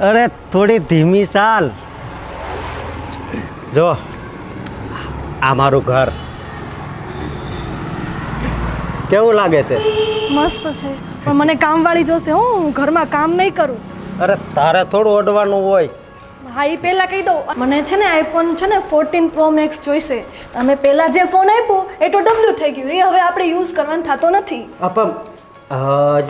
અરે થોડી ધીમી ચાલ. જો આ મારું ઘર કેવું લાગે છે? મસ્ત છે, પણ મને કામવાળી જોશે. હું ઘરમાં કામ નહીં કરું. અરે તારે થોડું ઓઢવાનું હોય. હા, એ પહેલાં કહી દઉં, મને છે ને આઈફોન છે ને 14 પ્રો મેક્સ જોઈશે. તમે પહેલાં જે ફોન આપ્યો એ તો ડબલ્યુ થઈ ગયું, એ હવે આપણે યુઝ કરવાનો થતો નથી. પણ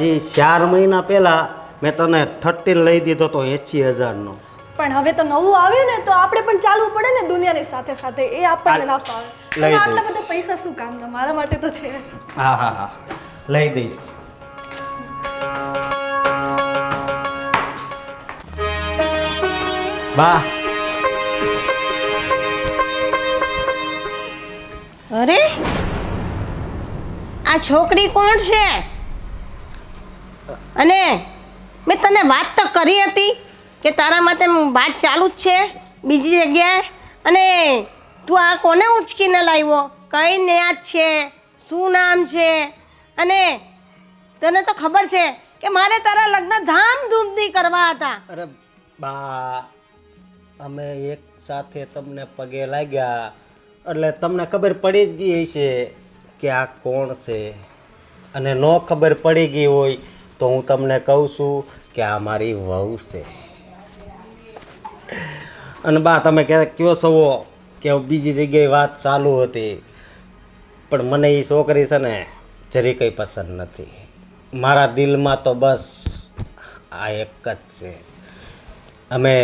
હજી 4 મહિના પહેલા મેં તને 13 લઈ દીધો તો 80,000નો. પણ હવે તો નવું આવ્યું ને, તો આપણે પણ ચાલવું પડે ને દુનિયાની સાથે સાથે. એ આપણને ના ફાવે. લઈ દઈશ. આટલા બધા પૈસા શું કામના? મારા માટે તો છે. હા હા હા, લઈ દઈશ. બા, અરે આ છોકરી કોણ છે? અને મેં તને વાત તો કરી હતી કે તારા માટે વાત ચાલુ જ છે બીજી જગ્યાએ, અને તું આ કોને ઉચકીને લાવ્યો? કઈ ન્યાજ છે? શું નામ છે? અને તને તો ખબર છે કે મારે તારા લગ્ન ધામધૂમથી કરવા હતા. અરે બા, અમે એક સાથે તમને પગે લાગ્યા એટલે તમને ખબર પડી જ ગઈ છે કે આ કોણ છે. અને ન ખબર પડી ગઈ હોય તો હું તમને કહું છું કે આ મારી વહુ છે. અને બા, તમે કયો છો કે બીજી જગ્યાએ વાત ચાલુ હતી, પણ મને એ છોકરી છે ને જરી કંઈ પસંદ નથી. મારા દિલમાં તો બસ આ એક જ છે. અમે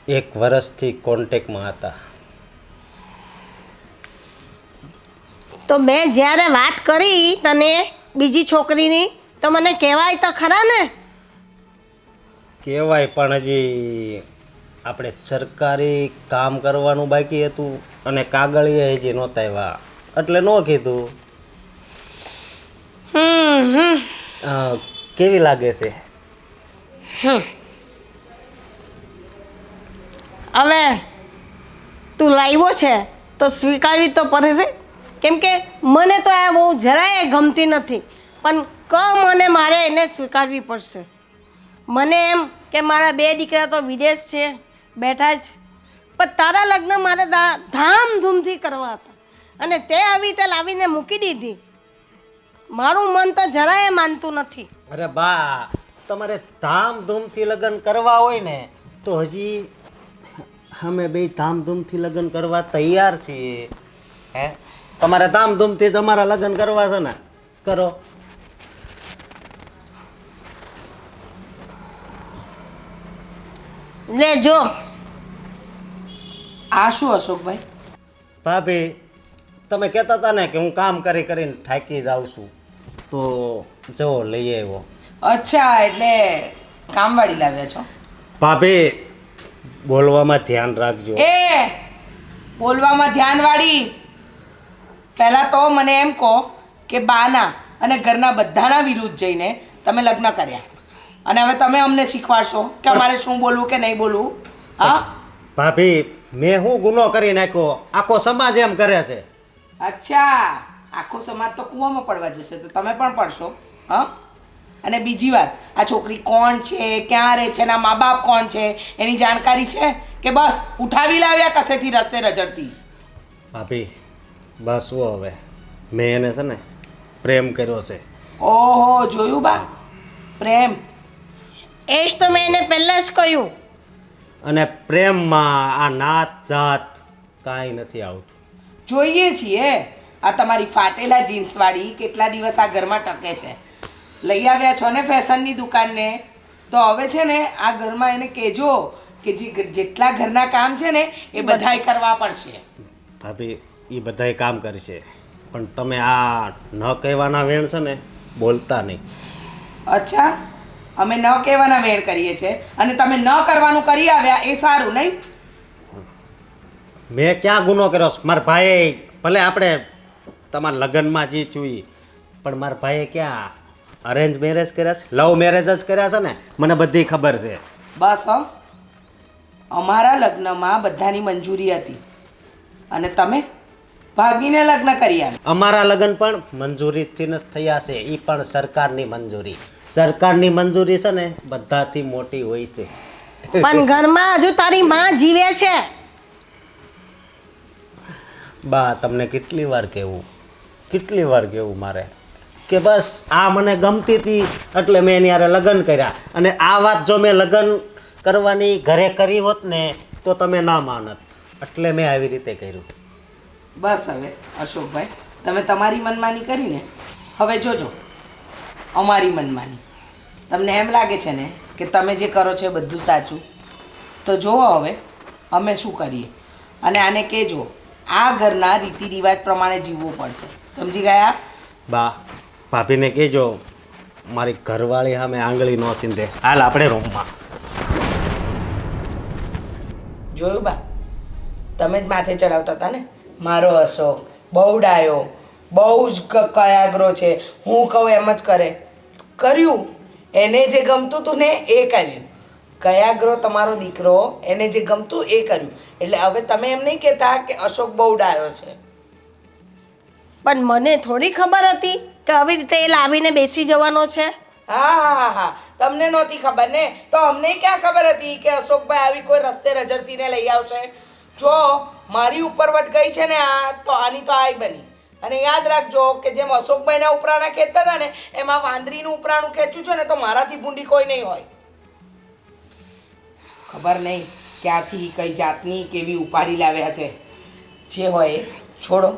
1 વર્ષથી કોન્ટેક્ટમાં હતા. તો મેં જ્યારે વાત કરી તને બીજી છોકરીની, તો મને કહેવાય તો ખરા ને. કહેવાય, પણ હજી આપણે સરકારી કામ કરવાનું બાકી હતું અને કાગળિયા હજી નહોતા આવ્યા એટલે ન કીધું. કેવી લાગે છે? હવે તું લાવ્યો છે તો સ્વીકારવી તો પડશે, કેમ કે મને તો આ બહુ જરાય ગમતી નથી, પણ મને મારે એને સ્વીકારવી પડશે. મને એમ કે મારા 2 દીકરા તો વિદેશ છે બેઠા જ, પણ તારા લગ્ન મારે ધામધૂમથી કરવા હતા અને તે આવી રીતે લાવીને મૂકી દીધી. મારું મન તો જરાય માનતું નથી. અરે બા, તમારે ધામધૂમથી લગ્ન કરવા હોય ને તો હજી અમે બે ધામધૂમથી લગ્ન કરવા તૈયાર છીએ. હે, તમારે ધામધૂમથી તમારા લગ્ન કરવા છે ને, કરો. લે જો આ શું અશોકભાઈ? ભાભી, તમે કહેતા હતા ને કે હું કામ કરી કરીને થાકી જાઉં છું, તો જો લઈ આવ્યો. અચ્છા, એટલે કામવાળી લાવ્યા છો? ભાભી, બોલવામાં ધ્યાન રાખજો. એ બોલવામાં ધ્યાનવાળી, પહેલાં તો મને એમ કહો કે બાના અને ઘરના બધાના વિરુદ્ધ જઈને તમે લગ્ન કર્યા, અને હવે તમે અમને શીખવાડશો કે અમારે શું બોલવું કે નહીં બોલવું? હા ભાભી, મેં શું ગુનો કરી નાખ્યો? આખો સમાજ એમ કરે છે. અચ્છા, આખો સમાજ તો કૂવામાં પડવા જશે તો તમે પણ પડશો. હા, અને બીજી વાત, આ છોકરી કોણ છે, ક્યાં રહે છે, એના મા બાપ કોણ છે, એની જાણકારી છે કે બસ ઉઠાવી લાવ્યા કસેથી રસ્તે રજડતી? ભાભી, બસ હવે મેં એને છે ને પ્રેમ કર્યો છે. ઓહો, જોયું બા, પ્રેમ. એ જ તો મેં એને પહેલાં જ કહ્યું. અને પ્રેમમાં આ નાત જાત કાંઈ નથી આવતું. જોઈએ છીએ આ તમારી ફાટેલા જીન્સવાળી કેટલા દિવસ આ ઘરમાં ટકે છે. લઈ આવ્યા છો ને ફેશનની દુકાનને, તો હવે છે ને આ ઘરમાં એને કહેજો કે જેટલા ઘરના કામ છે ને એ બધાય કરવા પડશે. ભાભી, એ બધાય કામ કરશે, પણ તમે આ ન કહેવાના વેણ છે ને બોલતા નહીં. અચ્છા, અમે ન કહેવાના વેણ કરીએ છીએ અને તમે ન કરવાનું કરી આવ્યા એ સારું નહીં? મેં ક્યાં ગુનો કર્યો? મારા ભાઈએ, ભલે આપણે તમારા લગ્નમાં જે જોઈએ, પણ મારા ભાઈએ ક્યાં અરેન્જ મેરેજ કર્યા છે? લવ મેરેજ જ કર્યા છે ને, મને બધી ખબર છે. બસ અમારા લગ્નમાં બધાની મંજૂરી હતી અને તમે ભાગીને લગ્ન કરી આવ્યા. અમારા લગ્ન પણ મંજૂરીથી જ થયા છે, એ પણ સરકારની મંજૂરી. સરકારની મંજૂરી છે ને બધાથી મોટી હોય છે. પણ ઘરમાં હજુ તારી માં જીવે છે. બા તમને કેટલી વાર કહેવું મારે કે બસ આ મને ગમતી હતી એટલે મેં એની હારે લગ્ન કર્યા, અને આ વાત જો મેં લગ્ન કરવાની ઘરે કરી હોત ને તો તમે ના માનત, એટલે મેં આવી રીતે કર્યું. બસ હવે અશોકભાઈ, તમે તમારી મનમાની કરીને હવે જોજો અમારી મનમાની. તમને એમ લાગે છે ને કે તમે જે કરો છો એ બધું સાચું, તો જુઓ હવે અમે શું કરીએ. અને આને કહેજો આ ઘરના રીતિ રિવાજ પ્રમાણે જીવવું પડશે, સમજી ગયા? બા ભાભીને કહેજો મારી ઘરવાળી સામે આંગળી ન સીંધે. હાલ આપણે રૂમમાં. જોયું બા, તમે જ માથે ચડાવતા હતા ને મારો અશોક બહુ ડાયો, બહુ જ કયાગ્રો છે, હું કહું એમ જ કરે. કર્યું, એને જે ગમતું હતું ને એ કર્યું. કયાગ્રો તમારો દીકરો, એને જે ગમતું એ કર્યું. એટલે હવે તમે એમ નહીં કહેતા કે અશોક બહુ ડાયો છે. પણ મને થોડી ખબર હતી કે આવી રીતે એ લાવીને બેસી જવાનો છે. હા, તમને નહોતી ખબર ને, તો અમને ક્યાં ખબર હતી કે અશોકભાઈ આવી કોઈ રસ્તે રજડતીને લઈ આવશે. જો મારી ઉપરવટ ગઈ છે ને આ, તો આની તો આય બની. અને યાદ રાખજો કે જેમ અશોકભાઈના ઉપરાણા ખેંચતા હતા ને, એમાં વાંદરીનું ઉપરાણું ખેંચ્યું છે ને તો મારાથી ભૂંડી કોઈ નહીં હોય. ખબર નહીં ક્યાંથી કઈ જાતની કેવી ઉપાડી લાવ્યા છે. જે હોય એ છોડો.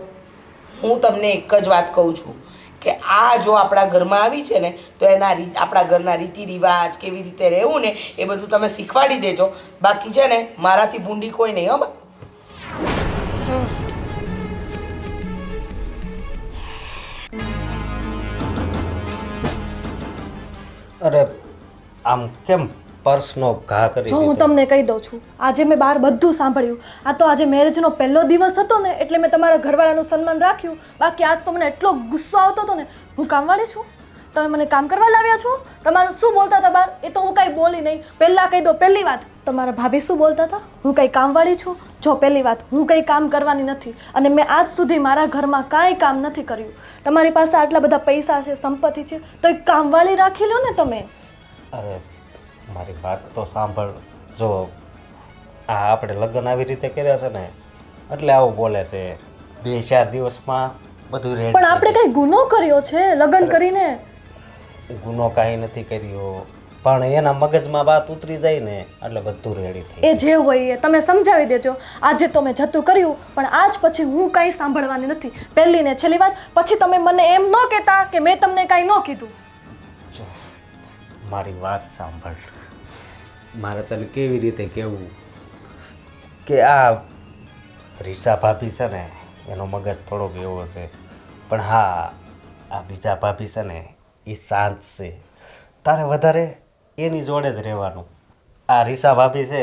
હું તમને એક જ વાત કહું છું કે આ જો આપણા ઘરમાં આવી છે ને તો એના આપણા ઘરના રીતિ રિવાજ કેવી રીતે રહેવું ને એ બધું તમે શીખવાડી દેજો. બાકી છે ને મારાથી ભૂંડી કોઈ નહીં. હો બા. અરે આમ કેમ પર્સનો ઘા કરી જો હું દીધો? તમને કહી દઉં છું, આજે મેં બહાર બધું સાંભળ્યું. આ તો આજે મેરેજનો પહેલો દિવસ હતો ને એટલે મેં તમારા ઘરવાળાનું સન્માન રાખ્યું. બાકી આજ તો મને એટલો ગુસ્સો આવતો હતો ને. હું કામવાળી છું, તમે મને કામ કરવા લાવ્યા છો. તમારે શું બોલતા હતા બહાર એ તો હું કાંઈ બોલી નહીં. પહેલાં કહી દો, પહેલી વાત તમારા ભાભી શું બોલતા હતા, હું કંઈ કામવાળી છું. જો પહેલી વાત, હું કંઈ કામ કરવાની નથી, અને મેં આજ સુધી મારા ઘરમાં કાંઈ કામ નથી કર્યું. તમારી પાસે આટલા બધા પૈસા છે, સંપત્તિ છે, તો એક કામવાળી રાખી લો ને તમે. અરે મારી વાત તો સાંભળ. જો આ આપણે લગ્ન આવી રીતે કર્યા છે ને એટલે આવું બોલે છે. 2-4 દિવસમાં બધું રેડી. પણ આપણે કંઈ ગુનો કર્યો છે લગ્ન કરીને? ગુનો કાંઈ નથી કર્યો, પણ એના મગજમાં વાત ઉતરી જાય ને એટલે બધું રેડી થઈ એ જે હોય એ તમે સમજાવી દેજો. આજે તો મેં જતું કર્યું, પણ આજ પછી હું કાંઈ સાંભળવાની નથી. પહેલી ને છેલ્લી વાત, પછી તમે મને એમ ન કહેતા કે મેં તમને કાંઈ ન કીધું. જો મારી વાત સાંભળ. મારે તને કેવી રીતે કહેવું કે આ રીસા ભાભી છે ને એનો મગજ થોડોક એવો છે, પણ હા આ બીજા ભાભી છે ને એ શાંત છે. તારે વધારે એની જોડે જ રહેવાનું. આ રીસા ભાભી છે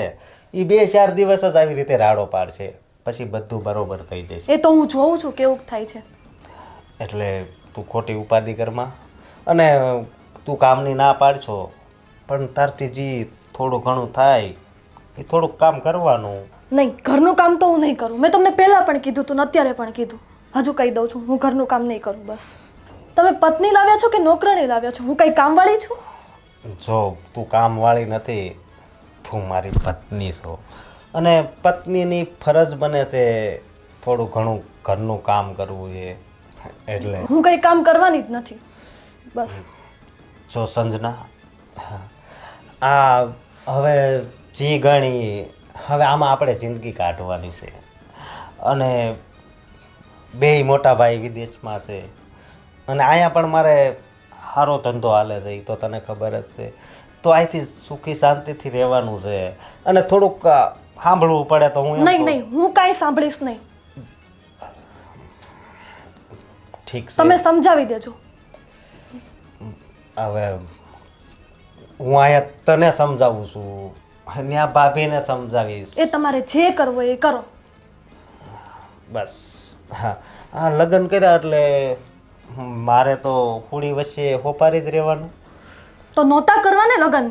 એ 2-4 દિવસ જ આવી રીતે રાડો પાડશે, પછી બધું બરોબર થઈ જશે. એ તો હું જોઉં છું કેવું થાય છે. એટલે તું ખોટી ઉપાધિ કરમાં, અને તું કામની ના પાડશો પણ તારથી જે થોડું ઘણું થાય એ થોડુંક કામ કરવાનું. નહીં, ઘરનું કામ તો હું નહીં કરું. મેં તમને પહેલાં પણ કીધું હતું ને અત્યારે પણ કીધું, હજુ કહી દઉં છું, હું ઘરનું કામ નહીં કરું. બસ. તમે પત્ની લાવ્યા છો કે નોકરાણી લાવ્યા છો? હું કંઈ કામવાળી છું? જો તું કામવાળી નથી, તું મારી પત્ની છો, અને પત્નીની ફરજ બને છે થોડું ઘણું ઘરનું કામ કરવું છે. એટલે હું કંઈ કામ કરવાની જ નથી. બસ. જો સંજના, આ હવે જી ગણી હવે આમાં આપણે જિંદગી કાઢવાની છે, અને બેય મોટા ભાઈ વિદેશમાં છે, અને અહીંયા પણ મારે સારો ધંધો હાલે છે, એ તો તને ખબર જ છે. તો અહીંથી સુખી શાંતિથી રહેવાનું છે, અને થોડુંક સાંભળવું પડે તો હું નહીં, હું કાંઈ સાંભળીશ નહીં. ઠીક છે. તમે સમજાવી દેજો. હવે હું અહીંયા તને સમજાવું છું, અને આ ભાભીને સમજાવીશ. એ તમારે જે કરવું હોય એ કરો. બસ. હા, લગ્ન કર્યા એટલે મારે તો પૂરી વચ્ચે હોપારી જ રહેવાનું. તો નહોતા કરવા ને લગ્ન.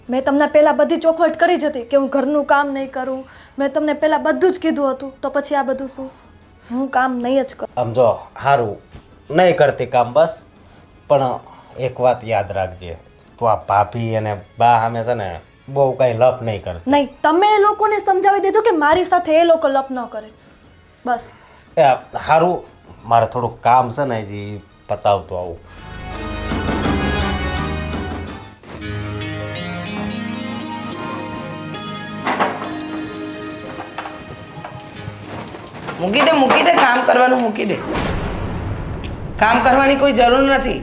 મેં તમને પહેલાં બધી ચોખવટ કરી જ હતી કે હું ઘરનું કામ નહીં કરું. મેં તમને પહેલાં બધું જ કીધું હતું, તો પછી આ બધું શું? હું કામ નહીં જ કરું. આમ જો સારું નહીં કરતી કામ, બસ પણ એક વાત યાદ રાખજે, તું આ ભાભી અને બા સામે છે ને બહુ કાંઈ લપ નહીં કરતી. નહીં, તમે એ લોકોને સમજાવી દેજો કે મારી સાથે એ લોકો લપ ન કરે. બસ. એ સારું, મારે થોડુંક કામ છે ને હજી પતાવતો આવું. મૂકી દે કામ કરવાનું મૂકી દે. કામ કરવાની કોઈ જરૂર નથી.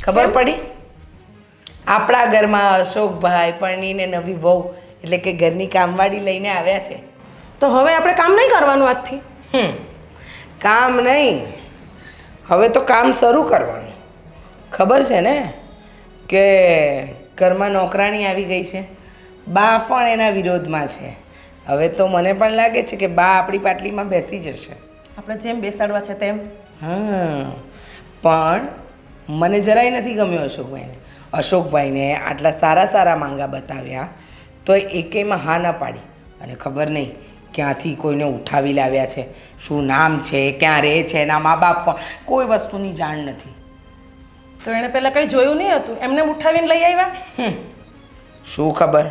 ખબર પડી? આપણા ઘરમાં અશોકભાઈ પરણીને નવી વહુ એટલે કે ઘરની કામવાળી લઈને આવ્યા છે. તો હવે આપણે કામ નહીં કરવાનું આજથી. કામ નહીં, હવે તો કામ શરૂ કરવાનું. ખબર છે ને કે ઘરમાં નોકરાણી આવી ગઈ છે. બા પણ એના વિરોધમાં છે. હવે તો મને પણ લાગે છે કે બા આપણી પાટલીમાં બેસી જશે. આપણે જેમ બેસાડવા છે તેમ. પણ મને જરાય નથી ગમ્યો અશોકભાઈને આટલા સારા માંગા બતાવ્યા તો એકેયમાં હા ના પાડી. અને ખબર નહીં ક્યાંથી કોઈને ઉઠાવી લાવ્યા છે, શું નામ છે, ક્યાં રહે છે, એના મા બાપ પણ કોઈ વસ્તુની જાણ નથી. તો એણે પહેલાં કંઈ જોયું નહીં હતું, એમને ઉઠાવીને લઈ આવ્યા. શું ખબર,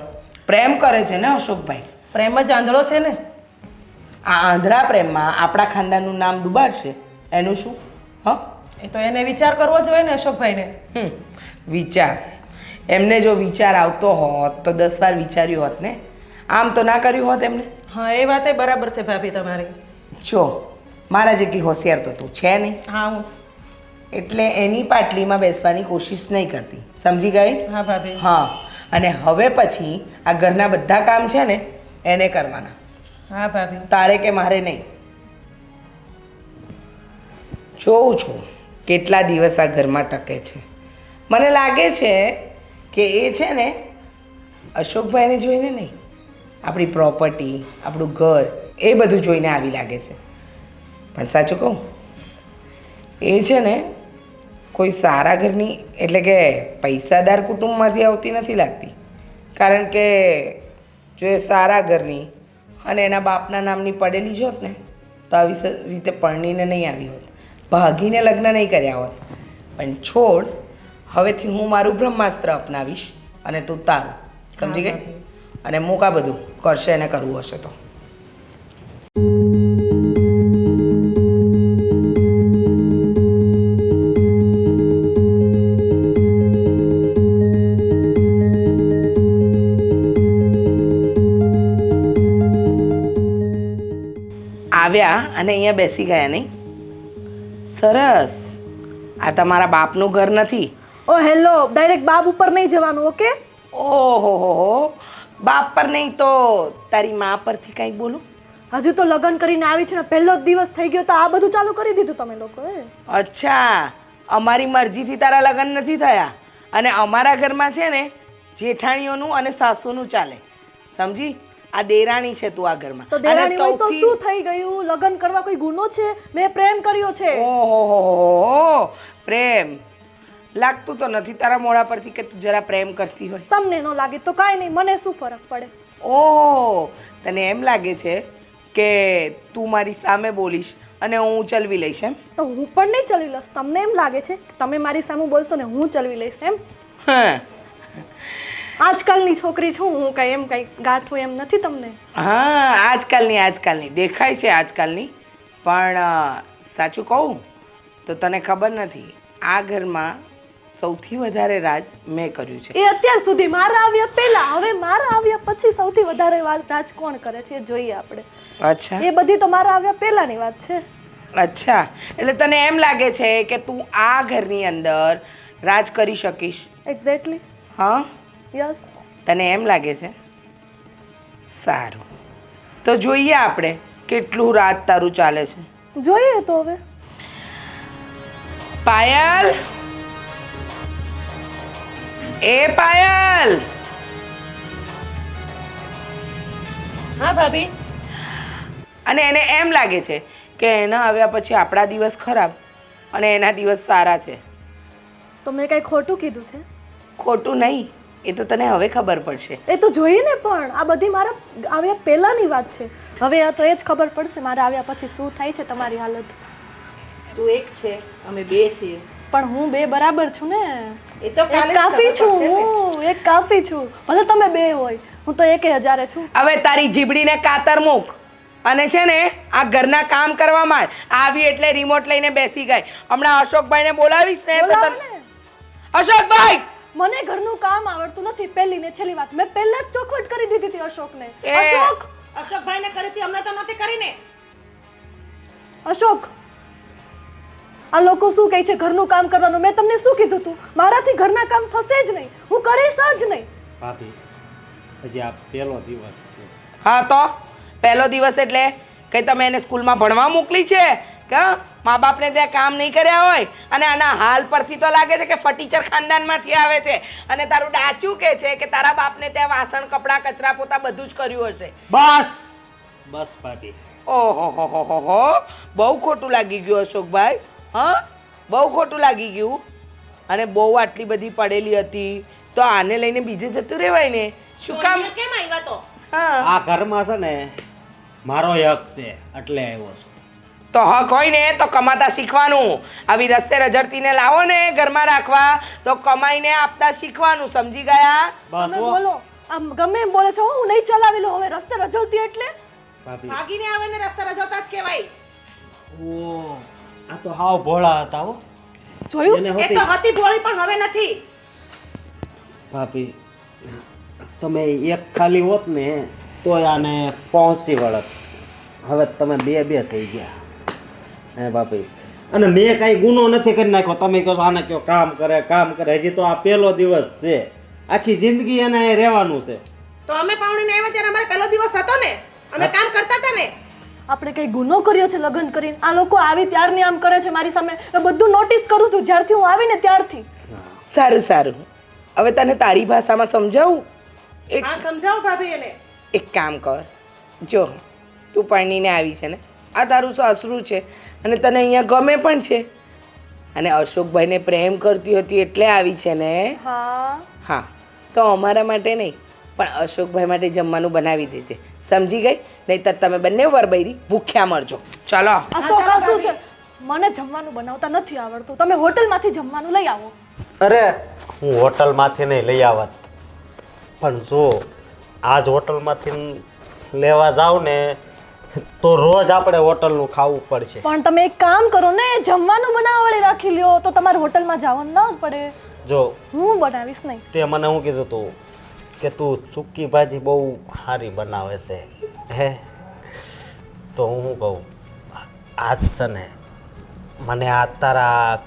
પ્રેમ કરે છે ને અશોકભાઈ. પ્રેમ જ આંધળો છે ને. આ આંધળા પ્રેમમાં આપણા ખાનદાનનું નામ ડૂબાડશે એનું શું? એ તો એને વિચાર કરવો જોઈએ ને અશોકભાઈને. વિચાર, એમને જો વિચાર આવતો હોત તો 10 વાર વિચાર્યું હોત ને. આમ તો ના કર્યું હોત એમને. હા, એ વાતે બરાબર છે ભાભી તમારી. જો મારા જેટલી હોશિયાર તો તું છે નહીં. હા, હું. એટલે એની પાટલીમાં બેસવાની કોશિશ નહીં કરતી. સમજી ગઈ? હા ભાભી. હા, અને હવે પછી આ ઘરના બધા કામ છે ને એને કરવાના. હા ભાભી. તારે કે મારે નહીં. જોઉં છું કેટલા દિવસ આ ઘરમાં ટકે છે. મને લાગે છે કે એ છે ને અશોકભાઈને જોઈને નહીં, આપણી પ્રોપર્ટી, આપણું ઘર એ બધું જોઈને આવી લાગે છે. પણ સાચું કહું, એ છે ને કોઈ સારા ઘરની એટલે કે પૈસાદાર કુટુંબમાંથી આવતી નથી લાગતી. કારણ કે જો એ સારા ઘરની અને એના બાપના નામની પડેલી જ હોત ને તો આવી રીતે પરણીને નહીં આવી હોત, ભાગીને લગ્ન નહીં કર્યા હોત. પણ છોડ, હવેથી હું મારું બ્રહ્માસ્ત્ર અપનાવીશ અને તું તારું. સમજી ગઈ? અને મૂક આ બધું, કરશે એને કરવું હશે તો. આવ્યા અને અહીંયા બેસી ગયા નહીં? સરસ. આ તમારા બાપનું ઘર નથી. ઓ હેલો, ડાયરેક્ટ બાપ ઉપર નહીં જવાનું, ઓકે? ઓહો, બાપ પર નહીં તો તારી મા પરથી કંઈ બોલું? હજુ તો લગ્ન કરીને આવી છે ને, પહેલો જ દિવસ થઈ ગયો તો આ બધું ચાલુ કરી દીધું તમે લોકોએ. અચ્છા, અમારી મરજીથી તારા લગ્ન નથી થયા. અને અમારા ઘરમાં છે ને જેઠાણીઓનું અને સાસુનું ચાલે. સમજી? આ દેરાણી છે તું આ ઘરમાં. તો દેરાણી હોય તો શું થઈ ગયું? લગ્ન કરવા કોઈ ગુનો છે? મેં પ્રેમ કર્યો છે. ઓહો, પ્રેમ લાગતું તો નથી તારા મોઢા પરથી કે તું જરા પ્રેમ કરતી હોય. તમને ન લાગે તો કાંઈ નહીં, મને શું ફરક પડે? ઓહો, તને એમ લાગે છે કે તું મારી સામે બોલીશ અને હું ચલવી લઈશ એમ? તો હું પણ નહીં ચલવી લઈશ. તમને એમ લાગે છે કે તમે મારી સામે બોલશો ને હું ચલવી લઈશ એમ? હા, આજકાલની છોકરી છું હું, કઈ એમ કઈ ગાંઠું એમ નથી તમને. હા, આજકાલની દેખાય છે આજકાલની. પણ સાચું કહું તો તને ખબર નથી, આ ઘરમાં સૌથી વધારે રાજ મેં કર્યું છે. એ અત્યાર સુધી મારા આવ્યા પહેલા, હવે મારા આવ્યા પછી સૌથી વધારે રાજ કોણ કરે છે એ જોઈએ આપણે. અચ્છા, એ બધી તો મારા આવ્યા પહેલાની વાત છે. અચ્છા, એટલે તને એમ લાગે છે કે તું આ ઘરની અંદર રાજ કરી શકીશ? એક્ઝેક્ટલી. હા, યસ. તને એમ લાગે છે? સારું, તો જોઈએ આપણે કેટલું રાજ તારું ચાલે છે. જોઈએ તો હવે. પાયલ, એ પાયલ. હા ભાભી. અને એને એમ લાગે છે કે એના આવ્યા પછી આપણા દિવસ ખરાબ અને એના દિવસ સારા છે. તો મેં કઈ ખોટું કીધું છે? ખોટું નહીં, એ તો તને હવે ખબર પડશે. એ તો જોઈએ ને, પણ આ બધી મારા આવ્યા પહેલાની વાત છે. હવે આ તો એ જ ખબર પડશે મારા આવ્યા પછી શું થાય છે તમારી હાલત. તું એક છે, અમે બે છીએ. પણ હું બે બરાબર છું ને. એ તો કાલે એક જ કાફી ખબર છું પડશે ને. હું, એક કાફી છું. ભલે તમે બે હોય, હું તો 1000 છું. હવે તારી જીબડીને કાતર મૂક અને છે ને આ ઘરના કામ કરવા માંડ. આવી એટલે રિમોટ લઈને બેસી ગઈ. હમણાં અશોકભાઈને બોલાવીશ ને તો બોલાવો તને ને. અશોકભાઈ મને ઘરનું કામ આવડતું નથી. પહેલી ને છેલ્લી વાત, મેં પહેલા જ ચોખવટ કરી દીધી હતી અશોકને. એ. અશોક, અશોકભાઈને કરી હતી હમણાં તો નથી કરીને. અશોક, આ લોકો શું કહે છે ઘરનું કામ કરવાનું? મેં તમને શું કીધું હતું? મારાથી ઘરના કામ થશે જ નહીં, હું કરીશ જ નહીં. ભાભી હજી આ પહેલો દિવસ છે. હા તો પહેલો દિવસ એટલે કઈ તમે એને સ્કૂલમાં ભણવા મોકલી છે કે મા બાપને ત્યાં કામ નહીં કર્યા હોય? અને આના હાલ પરથી તો લાગે છે કે ફટીચર ખાનદાનમાંથી આવે છે. અને તારું ડાચું કે છે કે તારા બાપને ત્યાં વાસણ કપડાં કચરા પોતા બધું જ કર્યું હશે. બસ બસ ભાભી. ઓહો હો હો હો, બહુ ખોટું લાગી ગયું અશોકભાઈ. હા, બહુ ખોટું લાગી ગયું. અને બહુ આટલી બધી પડેલી હતી તો આને લઈને બીજે જતું રહેવાય ને. શું કામ કેમ આવ્યા તો? હા, આ ઘરમાં છે ને મારો હક છે એટલે આવ્યો છું. તો હક હોય ને તો કમાતા શીખવાનું. આવી રસ્તે રજડતીને લાવો ને ઘરમાં રાખવા તો કમાઈને આપતા શીખવાનું. સમજી ગયા? બસ તમે હો. બોલો, આમ ગમે એમ બોલે છો. હું નહીં ચલાવી લઉં હવે. રસ્તે રજવતી એટલે ભાભી ભાગીને આવે ને રસ્તે રજડતા જ કહેવાય. ઓ આ તો હાવ ભોળા હતા હો. જોયું? એને હોતી હતી ભોળી પણ હવે નથી. ભાભી તમે એક ખાલી હોત ને તોય આને પહોંચી વળત. હવે તમે બે થઈ ગયા હે ભાભી. અને મેં કાંઈ ગુનો નથી કરી નાખ્યો. તમે કહો છો આને કયો કામ કરે. હજી તો આ પહેલો દિવસ છે. આખી જિંદગી એને અહીં રહેવાનું છે. તો અમે પાવણીને આવ્યા ત્યારે અમારે પહેલો દિવસ હતો ને, અમે કામ કરતા હતા ને. આપણે કઈ ગુનો કર્યો છે લગ્ન કરીને? આ લોકો આવી ત્યારની આમ કરે છે મારી સામે. મેં બધું નોટિસ કરું છું જ્યારથી હું આવીને ત્યારથી. સારું સારું, હવે તને તારી ભાષામાં સમજાવું. હા, સમજાવો ભાભી એને. એક કામ કર, જો તું પરણીને આવી છે ને, આ તારું સાસરું છે અને તને અહીંયા ગમે પણ છે અને અશોકભાઈને પ્રેમ કરતી હતી એટલે આવી છે ને. હા, હા, તો અમારા માટે નહીં પણ અશોકભાઈ માટે જમવાનું બનાવી દેજે. સમજી ગઈ? નહીંતર તમે બંને વરબૈરી ભૂખ્યા મરજો. ચાલો. અશોક આ શું છે? મને જમવાનું બનાવતા નથી આવડતું. તમે હોટલમાંથી જમવાનું લઈ આવો. અરે હું હોટલમાંથી નહીં લઈ આવત, પણ જો આજ હોટલમાંથી લેવા જાવ ને તો રોજ આપણે હોટલનું ખાવું પડશે. પણ તમે એક કામ કરો ને, જમવાનું બનાવવાળી રાખી લ્યો તો તમારે હોટલમાં જવાનું ના પડે. જો હું બનાવીશ નહીં. તે મને શું કીધું તું કે તું સૂકી ભાજી બહુ સારી બનાવે છે હે, તો હું શું કહું, આજ છે ને મને આ તારા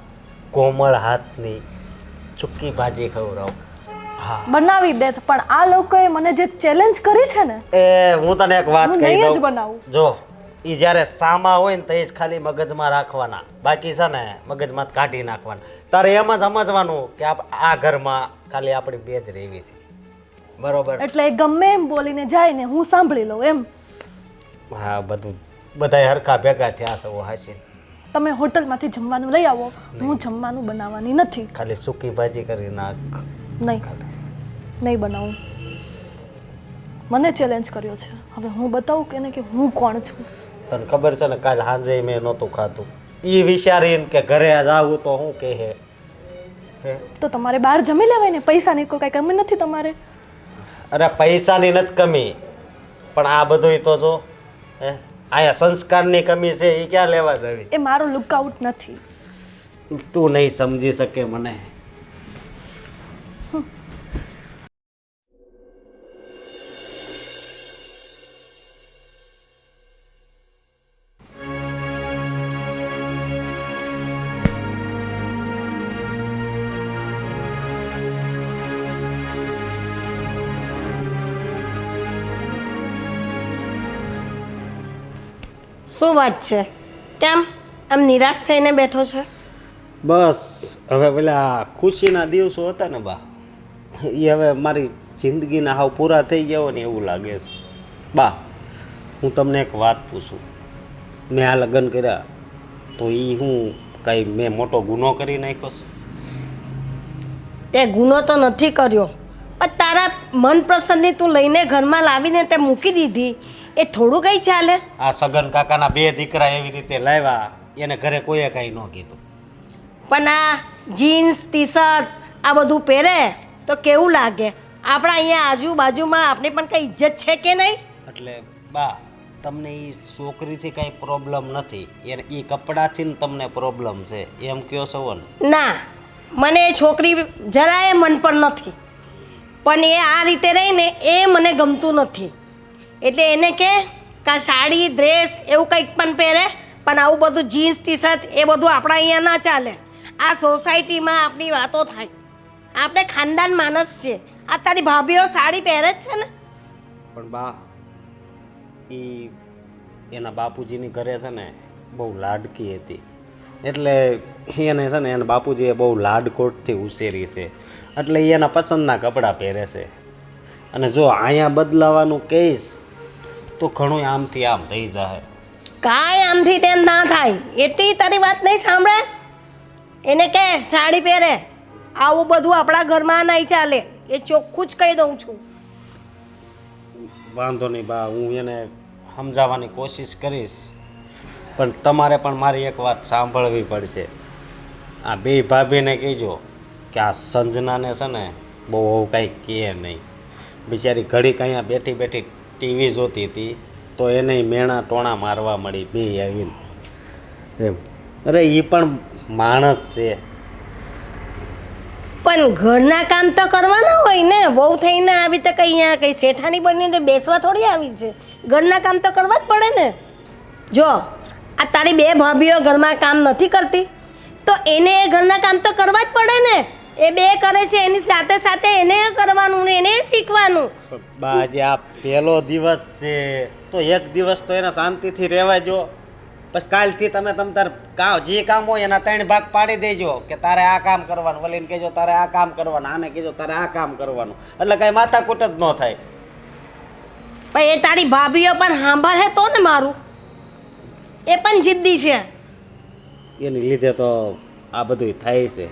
કોમળ હાથની સૂકી ભાજી ખવડાવ. હા બનાવી દે, પણ આ લોકોએ મને જે ચેલેન્જ કરી છે ને, એ હું તને એક વાત હું કહી નહીં જ દઉં. બનાવું. જો એ જ્યારે સામા હોય ને તો એ જ ખાલી મગજમાં રાખવાના, બાકી છે ને મગજમાં કાઢી નાખવાના. તારે એમ જ સમજવાનું કે આ ઘરમાં ખાલી આપણી બે જ રહેવી છે, બરોબર? એટલે એ ગમે એમ બોલીને જાય ને હું સાંભળી લઉં એમ. હા, બધાય હરખા ભેગા થયા છે હાસીન. તમે હોટલમાંથી જમવાનું લઈ આવો, હું જમવાનું બનાવવાની નથી. ખાલી સૂકી ભાજી કરી નાખ. નહીં બનાવું. મને ચેલેન્જ કર્યો છે, હવે હું બતાવું કે ને કે હું કોણ છું. તને ખબર છે ને કાલ સાંજે મેં નહોતું ખાતું એ વિચારીને કે ઘરે જાવું તો શું કહે હે. તો તમારે બહાર જમી લેવાય ને, પૈસાની કોઈ કાંઈ કમી નથી તમારે. અરે પૈસાની નથી કમી, પણ આ બધુંય તો જો હે, અહીંયા સંસ્કારની કમી છે એ ક્યાં લેવા જવી? એ મારો લુકઆઉટ નથી. તું નહીં સમજી શકે મને. શું વાત છે? કેમ આમ નિરાશ થઈને બેઠો છે? બસ હવે પેલા ખુશીના દિવસો હતા ને બા, એ હવે મારી જિંદગીના હાવ પૂરા થઈ ગયા હોય ને એવું લાગે છે. બા હું તમને એક વાત પૂછું, મેં આ લગ્ન કર્યા તો એ હું કાંઈ મેં મોટો ગુનો કરી નાખ્યો છે? તે ગુનો તો નથી કર્યો, પણ તારા મનપસંદની તું લઈને ઘરમાં લાવીને તે મૂકી દીધી, એ થોડું કંઈ ચાલે? આ સગન કાકાના બે દીકરા એવી રીતે લાવ્યા, એને ઘરે કોઈએ કાંઈ ન કીધું. પણ આ જીન્સ ટી શર્ટ આ બધું પહેરે તો કેવું લાગે? આપણા અહીંયા આજુબાજુમાં આપણે પણ કંઈ ઇજ્જત છે કે નહીં? એટલે બા તમને એ છોકરીથી કાંઈ પ્રોબ્લેમ નથી, એને એ કપડાથી ને તમને પ્રોબ્લેમ છે એમ કયો છો ને? ના, મને એ છોકરી જરાય મન પર નથી, પણ એ આ રીતે રહીને એ મને ગમતું નથી. એટલે એને કે કા સાડી ડ્રેસ એવું કંઈક પણ પહેરે, પણ આવું બધું જીન્સ ટી શર્ટ એ બધું આપણા અહીંયા ના ચાલે. આ સોસાયટીમાં આપણી વાતો થાય, આપણે ખાનદાન માણસ છે. આ તારી ભાભીઓ સાડી પહેરે જ છે ને? પણ બા એ એના બાપુજીની ઘરે છે ને બહુ લાડકી હતી, એટલે એને છે ને એના બાપુજીએ બહુ લાડકોટથી ઉછેરી છે, એટલે એ એના પસંદના કપડાં પહેરે છે. અને જો અહીંયા બદલાવાનું કહીશ તો ઘણું આમથી આમ થઈ જાય. કાંઈ આમથી તેમ ના થાય, એટલી તારી વાત નહીં સાંભળે. એને કે સાડી પહેરે, આવું બધું આપણા ઘરમાં નહીં ચાલે, એ ચોખ્ખું જ કહી દઉં છું. વાંધો નહીં બા, હું એને સમજાવવાની કોશિશ કરીશ, પણ તમારે પણ મારી એક વાત સાંભળવી પડશે. આ બે ભાભીને કહેજો કે આ સંજનાને છે ને બહુ કાંઈ કહે નહીં. બિચારી ઘડીક અહીંયા બેઠી બેઠી ટીવી જોતી હતી તો એને મેણા ટોણા મારવા મળી બે આવીને એમ. અરે એ પણ માણસ છે. પણ ઘરના કામ તો કરવાના હોય ને, બહુ થઈને આવી તો કંઈ અહીંયા કંઈ શેઠાણી બનીને બેસવા થોડી આવી છે. ઘરના કામ તો કરવા જ પડે ને. જો આ તારી બે ભાભીઓ ઘરમાં કામ નથી કરતી તો એને એ ઘરના કામ તો કરવા જ પડે ને. એ બે કરે છે એની સાથે સાથે એને કરવાનું ને એને શીખવાનું. બા આજે આ પહેલો દિવસ છે તો એક દિવસ તો એને શાંતિથી રહેવા જો. પછી કાલથી તમે તાર કામ જે કામ હોય એના 3 ભાગ પાડી દેજો કે તારે આ કામ કરવાનું, વલીને કહેજો તારે આ કામ કરવાનું, આને કહેજો તારે આ કામ કરવાનું, એટલે કાંઈ માથાકૂટ જ ન થાય. પણ એ તારી ભાભીઓ પણ સાંભળે તો ને મારું, એ પણ જિદ્દી છે. એની લીધે તો આ બધું થાય છે.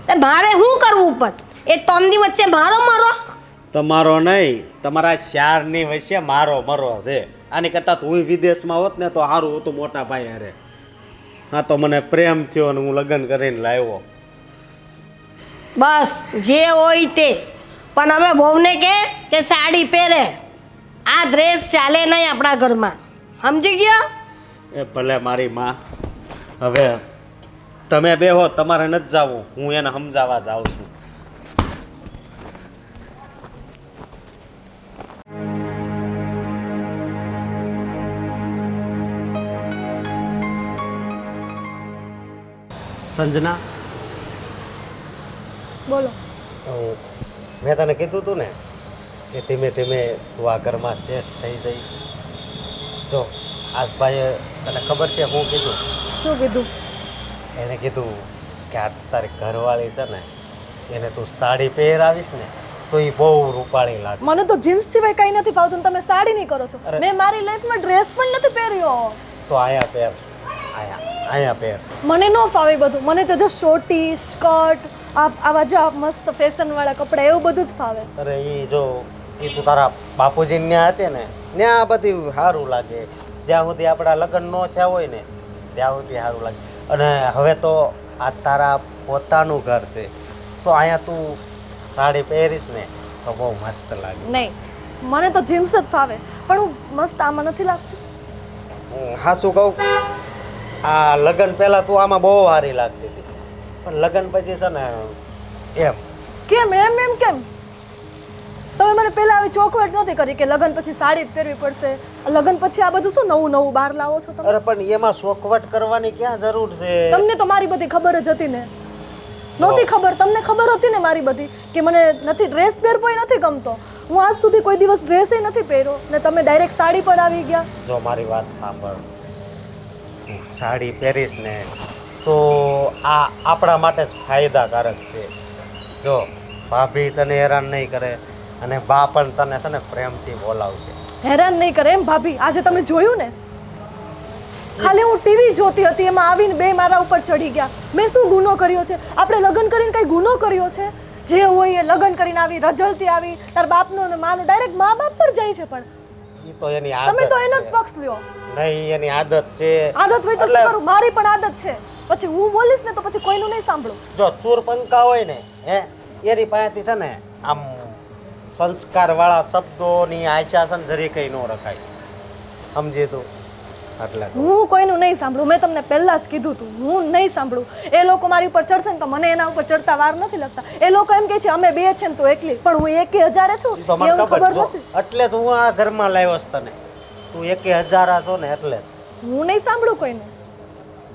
તો મારે શું કરવું પણ? એ ત્રણની વચ્ચે મારો મરો? તમારો નહીં, તમારા 4ની વચ્ચે મારો મરો છે. આની કરતાં તું વિદેશમાં હોત ને તો સારું હતું મોટા ભાઈ હારે. હા તો મને પ્રેમ થયો અને હું લગ્ન કરીને લાવ્યો. બસ જે હોય તે. પણ હવે બહુને કે સાડી પહેરે, આ ડ્રેસ ચાલે નહીં આપણા ઘરમાં, સમજી ગયો? એ ભલે મારી માં. હવે તમે બેહો, તમારે નથી જવું, હું એને સમજાવવા જાઉં છું. સંજના, બોલો. મેં તને કીધું હતું ને કે ધીમે ધીમે તું આ ઘરમાં સેટ થઈ જઈશ. જો આજભાઈએ તને ખબર છે હું કીધું? શું કીધું? એણે કીધું કે આ તારી ઘરવાળી છે ને એને તું સાડી પહેરાવીશ ને તો એ બહુ રૂપાળી લાગે. મને તો જીન્સ સિવાય કંઈ નથી ફાવતું ને તમે સાડી નહીં કરો છો. અરે. મેં મારી લાઈફમાં ડ્રેસ પણ નથી પહેર્યો. તો અહીંયા પહેર, અહીંયા પહેર. મને ન ફાવે બધું. મને તો જો શોર્ટી સ્કર્ટ આવા જો મસ્ત ફેશનવાળા કપડાં એવું બધું જ ફાવે. અરે એ જો એ તું તારા બાપુજી ત્યાં હતી ને ત્યાં બધી સારું લાગે. જ્યાં સુધી આપણા લગ્ન ન થયા હોય ને ત્યાં સુધી સારું લાગે. અને હવે તો આ તારા પોતાનું ઘર છે તો અહીંયા તું સાડી પહેરીશ ને તો બહુ મસ્ત લાગે. નહીં, મને તો જીન્સ જ ફાવે, પણ હું મસ્ત આમાં નથી લાગતી. હા શું કહું, આ લગ્ન પહેલાં તું આમાં બહુ સારી લાગતી હતી, પણ લગ્ન પછી છે ને એમ. કેમ એમ કેમ? તમે મને પહેલા આવી ચોખવટ નહોતી કરી કે લગ્ન પછી સાડી જ પહેરવી પડશે. લગ્ન પછી આ બધું શું નવું નવું બહાર લાવો છો તમે? અરે પણ એમાં શોખવટ કરવાની ક્યાં જરૂર છે? તમને તો મારી બધી ખબર જ હતી ને. નહોતી ખબર? તમને ખબર હતી ને મારી બધી કે મને નથી ડ્રેસ પહેરવો નથી ગમતો. હું આજ સુધી કોઈ દિવસ ડ્રેસ નથી પહેર્યો ને તમે ડાયરેક્ટ સાડી પર આવી ગયા. જો મારી વાત સાંભળ, તું સાડી પહેરીશ ને તો આ આપણા માટે જ ફાયદાકારક છે. જો ભાભી તને હેરાન નહીં કરે અને બા પણ તને છે ને પ્રેમથી બોલાવશે. હેરાન નહીં કરે એમ ભાભી? આજે તમે જોયું ને, ખાલી હું ટીવી જોતી હતી એમાં આવીને બે મારા ઉપર ચડી ગયા. મેં શું ગુનો કર્યો છે? આપણે લગ્ન કરીને કઈ ગુનો કર્યો છે? જે હોય એ લગ્ન કરીને આવી, રજલતી આવી, તાર બાપનો અને માનો ડાયરેક્ટ મા બાપ પર જાય છે. પણ એ તો એની તમે આદત તો એનો જ છે. પક્ષ લ્યો. નહીં, એની આદત છે. આદત હોય તો શું કરું? મારી પણ આદત છે. પછી હું બોલીશ ને તો પછી કોઈનું નહીં સાંભળું. જો ચૂર પંકા હોય ને એની પાસેથી છે ને આમ સંસ્કારવાળા શબ્દોની આશા છે ને જરી કંઈ ન રખાય, સમજી તું? એટલે હું કોઈનું નહીં સાંભળું. મેં તમને પહેલાં જ કીધું હતું, હું નહીં સાંભળું. એ લોકો મારી ઉપર ચડશે ને તો મને એના ઉપર ચડતા વાર નથી લાગતા. એ લોકો એમ કહે છે અમે બે છે ને તો એકલી, પણ હું 1000 છું તો મને એવું ખબર ખબર જો, નથી. એટલે જ હું આ ઘરમાં લાવ્યો છું તને. તું 1000 છો ને એટલે જ. હું નહીં સાંભળું કોઈને.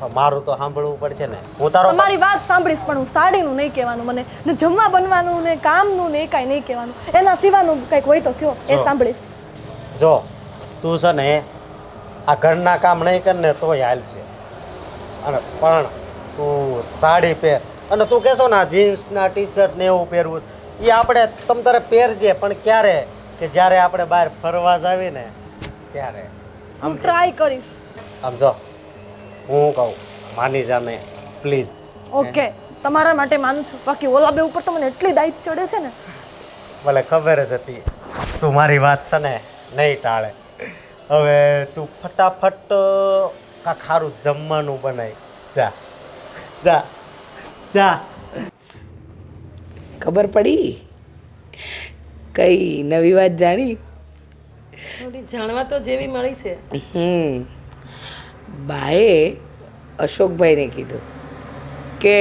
તો મારું તો સાંભળવું પડશે ને. હું તારો તમારી વાત સાંભળીશ પણ હું સાડીનું નહીં કહેવાનું મને, ને જમવા બનવાનું ને કામનું ને એ કાંઈ નહીં કહેવાનું. એના સિવાનું કંઈક હોય તો કયો, એ જો. સાંભળીશ. જો તું છે ને આ ઘરના કામ નહીં કર ને તોય હાલશે, અને પણ તું સાડી પહેર. અને તું કહેશો ને આ જીન્સના ટી શર્ટ ને એવું પહેરવું, એ આપણે તમ તારે પહેરજે, પણ ક્યારે કે જ્યારે આપણે બહાર ફરવા જાવી ને ત્યારે. હું ટ્રાય કરીશ. આમ જો હું કહું માની જા ને પ્લીઝ. ઓકે, તમારા માટે માનું છું. બાકી ઓલા બે ઉપર તો મને એટલી દાઈત ચડે છે ને. ભલે ખબર જ હતી તું મારી વાત છે ને નહીં ટાળે. હવે તું ફટાફટ કાંઈક સારું જમવાનું બનાવી. જા જા જા. ખબર પડી? કઈ નવી વાત જાણી? થોડી જાણવા તો જેવી મળી છે. બાએ અશોકભાઈને કીધું કે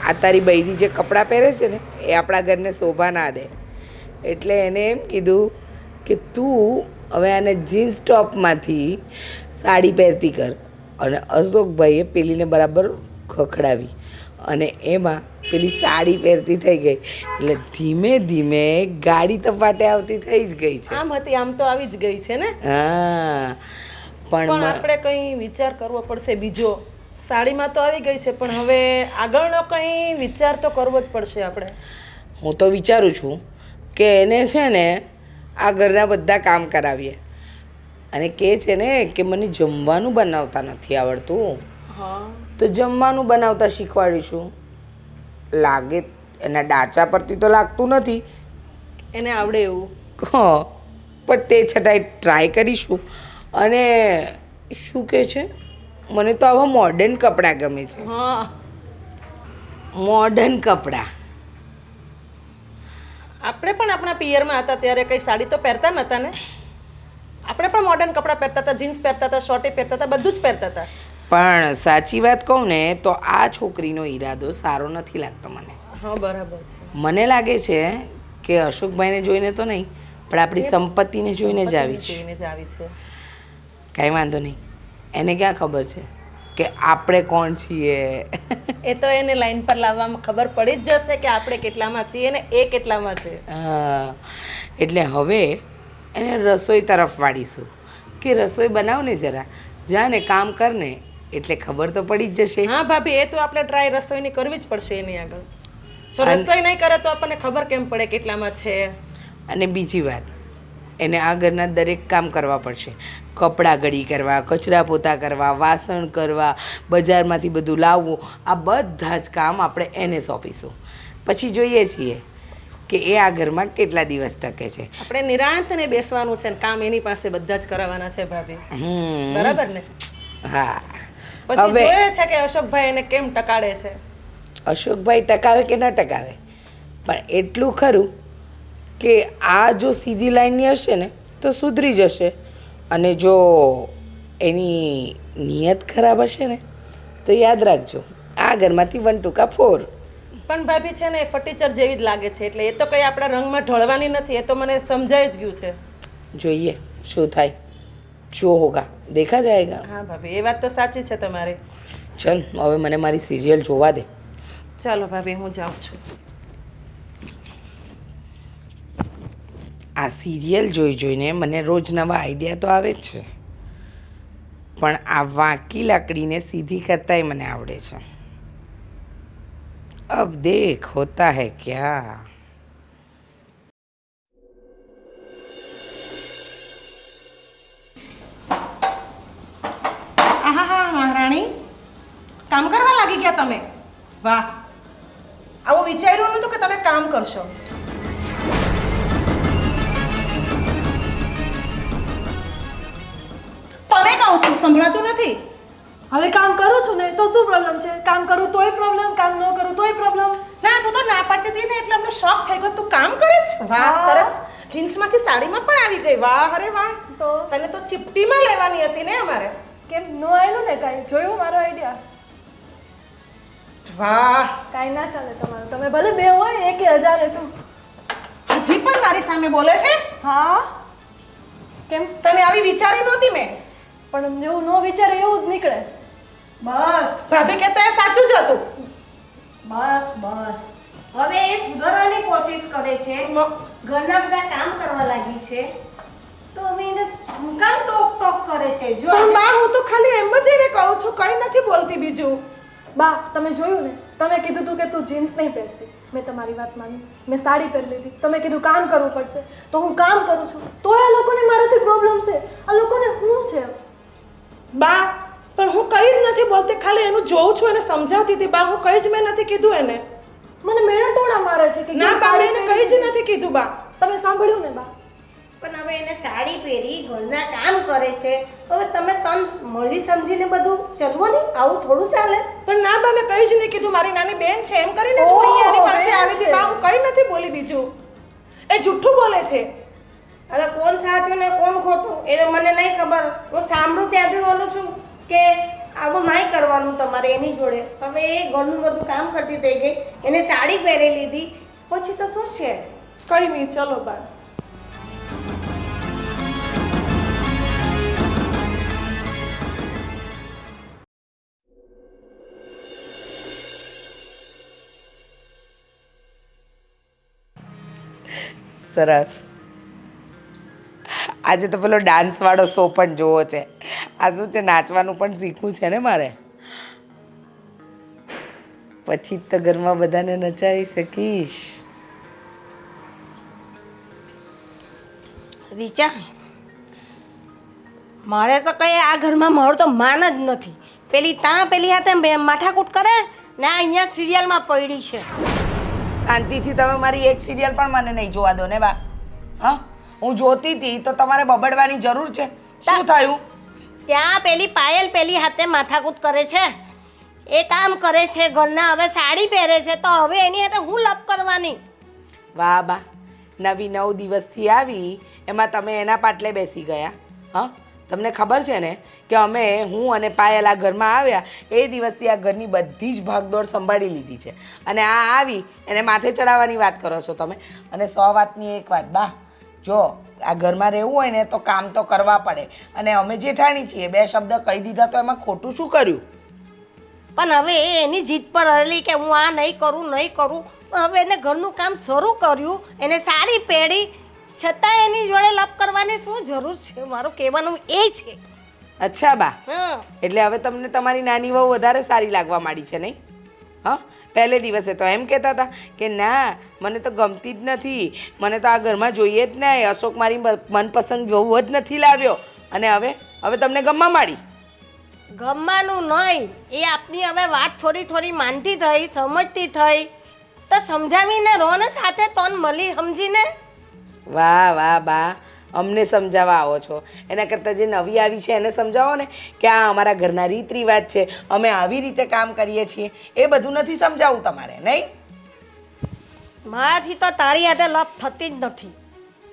આ તારી બૈરી જે કપડાં પહેરે છે ને એ આપણા ઘરને શોભા ના દે, એટલે એને એમ કીધું કે તું હવે આને જીન્સ ટોપમાંથી સાડી પહેરતી કર. અને અશોકભાઈએ પેલીને બરાબર ખખડાવી અને એમાં પેલી સાડી પહેરતી થઈ ગઈ. એટલે ધીમે ધીમે ગાડી તપાટે આવતી થઈ જ ગઈ છે. આમ હતી આમ તો આવી જ ગઈ છે ને. હા પણ પણ આપણે કંઈ વિચાર કરવો પડશે બીજો. સાડીમાં તો આવી ગઈ છે પણ હવે આગળનો કંઈ વિચાર તો કરવો જ પડશે આપણે. હું તો વિચારું છું કે એને છે ને આ ઘરના બધા કામ કરાવીએ. અને કહે છે ને કે મને જમવાનું બનાવતા નથી આવડતું, હા તો જમવાનું બનાવતા શીખવાડીશું. લાગે એના ડાચા પરથી તો લાગતું નથી, એને આવડે એવું. હા, પણ તે છતાંય ટ્રાય કરીશું. અને શું કહે છે, મને તો આવા મોડર્ન કપડાં ગમે છે. હા મોડર્ન કપડાં. આપણે પણ આપણા પિયરમાં હતા ત્યારે કંઈ સાડી તો પહેરતા નહોતા ને. આપણે પણ મોડર્ન કપડાં પહેરતા હતા, જીન્સ પહેરતા હતા, શોર્ટી પહેરતા હતા, બધું જ પહેરતા હતા. પણ સાચી વાત કહું ને તો આ છોકરીનો ઈરાદો સારો નથી લાગતો મને. હા બરાબર છે. મને લાગે છે કે અશોકભાઈને જોઈને તો નહીં, પણ આપણી સંપત્તિને જોઈને જ આવી છે. જોઈને જ આવી છે. કાંઈ વાંધો નહીં, એને ક્યાં ખબર છે કે આપણે કોણ છીએ. એ તો એને લાઈન પર લાવવામાં ખબર પડી જ જશે કે આપણે કેટલામાં છીએ ને એ કેટલામાં છે. હા, એટલે હવે એને રસોઈ તરફ વાળીશું કે રસોઈ બનાવ ને જરા, જા ને કામ કર ને, એટલે ખબર તો પડી જ જશે. હા ભાભી, એ તો આપણે ટ્રાય રસોઈની કરવી જ પડશે એની આગળ. જો રસોઈ નહીં કરે તો આપણને ખબર કેમ પડે કેટલામાં છે. અને બીજી વાત, એને આ ઘરના દરેક કામ કરવા પડશે. કપડાં ઘડી કરવા, કચરા પોતા કરવા, વાસણ કરવા, બજારમાંથી બધું લાવવું, આ બધા જ કામ આપણે એને સોંપીશું. પછી જોઈએ છીએ કે એ આ ઘરમાં કેટલા દિવસ ટકે છે. આપણે નિરાંતને બેસવાનું છે ને કામ એની પાસે બધા જ કરાવવાના છે ભાભી. બરાબર ને? હા. પછી હવે જોઈએ છે કે અશોકભાઈ એને કેમ ટકાડે છે. અશોકભાઈ ટકાવે કે ન ટકાવે, પણ એટલું ખરું કે આ જો સીધી લાઈનની હશે ને તો સુધરી જશે, અને જો એની નિયત ખરાબ હશે ને તો યાદ રાખજો આ ઘરમાંથી 1 ટૂંકા 4. પણ ભાભી છે ને એ ફર્ટિચર જેવી જ લાગે છે, એટલે એ તો કંઈ આપણા રંગમાં ઢળવાની નથી. એ તો મને સમજાઈ જ ગયું છે. જોઈએ શું થાય, જો હોગા દેખા જાયગા. હા ભાભી, એ વાત તો સાચી છે તમારી. ચલ હવે મને મારી સિરિયલ જોવા દે. ચાલો ભાભી, હું જાઉં છું. આ સિરિયલ જોઈ જોઈને મને રોજ નવા આઈડિયા તો આવે જ છે, પણ આ વાંકી લાકડીને સીધી કરતાંય મને આવડે છે. અબ દેખ હોતા હૈ ક્યા. આહા મહારાણી, કામ કરવા લાગી ગયા તમે. વાહ, આવું વિચાર્યું નતું કે તમે કામ કરશો. તને કહું છું, સંભળાતું નથી? હવે કામ કરું છું ને તો શું પ્રોબ્લેમ છે? કામ કરું તોય પ્રોબ્લેમ, કામ ન કરું તોય પ્રોબ્લેમ. ના તું તો ના પાડતી હતી ને એટલે અમને શોખ થઈ ગયો તું કામ કરે છે. વાહ હા. સરસ. જીન્સમાંથી સાડીમાં પણ આવી ગઈ. વાહ અરે વાહ. તો તને તો ચીપટીમાં લેવાની હતી ને અમારે. કેમ નો આવેલું ને કાંઈ? જોયું મારો આઈડિયા? વાહ. કાંઈ ના ચાલે તમારું. તમે ભલે બે હોય એકે હજારે છો. હજી પણ મારી સામે બોલે છે? હા કેમ? તને આવી વિચારી નહોતી મેં. પણ જેવું ન વિચારે એવું જ નીકળે. બસ ભાભી કહેતા એ સાચું જ હતું. બસ બસ હવે એ સુધારવાની કોશિશ કરે છે, ઘરના બધા કામ કરવા લાગી છે, તો હવે એને હું કામ ટોક ટોક કરે છે? જો પણ બા હું તો ખાલી એમ જ એને કહું છું, કંઈ નથી બોલતી બીજું. બા તમે જોયું ને, તમે કીધું તું કે તું જીન્સ નહીં પહેરતી, મેં તમારી વાત માની, મેં સાડી પહેરી લીધી. તમે કીધું કામ કરવું પડશે તો હું કામ કરું છું, તો આ લોકોને મારાથી પ્રોબ્લેમ છે. આ લોકોને શું છે? બા પણ હું કંઈ જ નથી બોલતી, ખાલી એનું જોઉં છું, એને સમજાવતી હતી. બા હું કંઈ જ મેં નથી કીધું એને. મને મેળા ટોળા મારે છે કે ના કેમ બા સાડી મેં એને પહેરી કંઈ જ લીધી? નથી કીધું બા. તમે સાંભળ્યું ને બા? પણ હવે એને સાડી પહેરી ઘરના કામ કરે છે, હવે તમે તન મળી સમજીને બધું ચલવો નહીં, આવું થોડું ચાલે. પણ ના બા મેં કંઈ જ નહીં કીધું, મારી નાની બેન છે એમ કરીને જ હું અહીંયા એની પાસે બેન આવી હતી. છે. બા હું કંઈ નથી બોલી બીજું. એ જુઠ્ઠું બોલે છે. હવે કોણ સાચું ને કોણ ખોટું એ તો મને નહીં ખબર. હું સાંભળું ત્યાંથી બોલું છું કે આવું નહીં કરવાનું તમારે એની જોડે. હવે એ ઘરનું બધું કામ કરતી થઈ ગઈ, એને સાડી પહેરી લીધી, પછી તો શું છે? કંઈ નહીં, ચલો બા. સરસ. આજે તો પેલો ડાન્સ વાળો શો પણ જોવો છે. આ શું છે, નાચવાનું પણ શીખવું છે ને મારે. પછી જ તો ઘરમાં બધાને નચાવી શકીશ. રીચા, મારે તો કઈ આ ઘરમાં મારું તો માન જ નથી. પેલી હાથે માથાકૂટ કરે ને આ અહીંયા સિરિયલમાં પડી છે. શાંતિથી તમે મારી એક સિરિયલ પણ મને નહીં જોવા દો ને બા. હા, હું જોતી હતી તો તમારે બબડવાની જરૂર છે? શું થયું? ત્યાં પેલી પાયલ પેલી હાથે માથાકૂટ કરે છે, એ કામ કરે છે ઘરના, હવે સાડી પહેરે છે, તો હવે એની હાથે હું લપ કરવાની? વાહ બા, નવી 9 દિવસથી આવી એમાં તમે એના પાટલે બેસી ગયા. હા, તમને ખબર છે ને કે હું અને પાયલ આ ઘરમાં આવ્યા એ દિવસથી આ ઘરની બધી જ ભાગદોડ સંભાળી લીધી છે, અને આ આવી એને માથે ચડાવવાની વાત કરો છો તમે. અને 100 વાતની એક વાત બા, જો આ ઘરમાં રહેવું હોય ને તો કામ તો કરવા પડે, અને અમે જેઠાણી છીએ, 2 શબ્દ કહી દીધા તો એમાં ખોટું શું કર્યું? પણ હવે એ એની જીદ પર હલી કે હું આ નહીં કરું. હવે એને ઘરનું કામ શરૂ કર્યું, એને સાડી પહેરી, છતાં એની જોડે લપ કરવાની શું જરૂર છે? મારું કહેવાનું એ છે. અચ્છા બા, હા, એટલે હવે તમને તમારી નાની વહુ વધારે સારી લાગવા માંડી છે નહીં? હા, પહેલે દિવસે તો એમ કહેતા હતા કે ના મને તો ગમતી જ નથી, મને તો આ ઘરમાં જોઈએ જ નહીં, અશોક મારી મનપસંદ વહુ જ નથી લાવ્યો, અને હવે તમને ગમવા માંડી. ગમવાનું નહીં, એ આપની હવે વાત થોડી માનતી થઈ, સમજતી થઈ, તો સમજાવીને રહો ને સાથે, તન મળી સમજીને. વાહ વાહ બા, અમને સમજાવવા આવો છો, એના કરતાં જે નવી આવી છે એને સમજાવો ને કે આ અમારા ઘરના રીત રિવાજ છે, અમે આવી રીતે કામ કરીએ છીએ, એ બધું નથી સમજાવવું તમારે નહીં? મારાથી તો તારી હાથે લપ થતી જ નથી.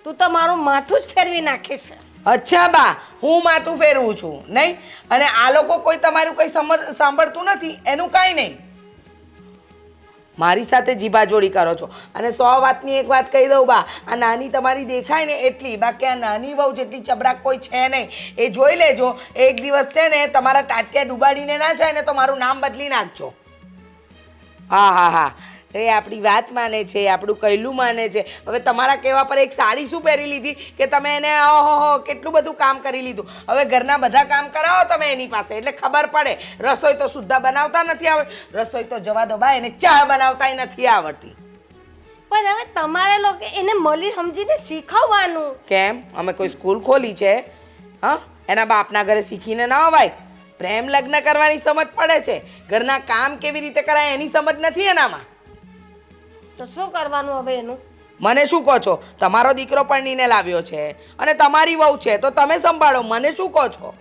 તું તો મારું માથું જ ફેરવી નાખે છે. અચ્છા બા, હું માથું ફેરવું છું નહીં? અને આ લોકો કોઈ તમારું કંઈ સાંભળતું નથી એનું કાંઈ નહીં. મારી સાથે જીભાજોડી કરો છો. અને 100 વાતની એક વાત કહી દઉં બા, આ નાની તમારી દેખાય ને એટલી, બાકી આ નાની વહુ જેટલી ચબરાક કોઈ છે નહીં. એ જોઈ લેજો, એક દિવસ છે ને તમારા ટાટિયા ડૂબાડીને ના જાય ને તો મારું નામ બદલી નાખજો. હા, એ આપણી વાત માને છે, આપણું કહેલું માને છે. હવે તમારા કહેવા પર એક સાડી શું પહેરી લીધી કે તમે એને ઓહો કેટલું બધું કામ કરી લીધું. હવે ઘરના બધા કામ કરાવો તમે એની પાસે, એટલે ખબર પડે. રસોઈ તો શુદ્ધા બનાવતા નથી આવડતી, રસોઈ તો જવા દો બા, એને ચા બનાવતાય નથી આવડતી. પણ હવે તમારે લોકો એને મળી સમજીને શીખવવાનું. કેમ, અમે કોઈ સ્કૂલ ખોલી છે? હા, એના બાપના ઘરે શીખીને ના અવાય. પ્રેમ લગ્ન કરવાની સમજ પડે છે, ઘરના કામ કેવી રીતે કરાય એની સમજ નથી એનામાં. તો શું કરવાનું હવે એનું? મને શું કહો છો? તમારો દીકરો પરણીને લાવ્યો છે અને તમારી વહુ છે તો તમે સંભાળો, મને શું કહો છો?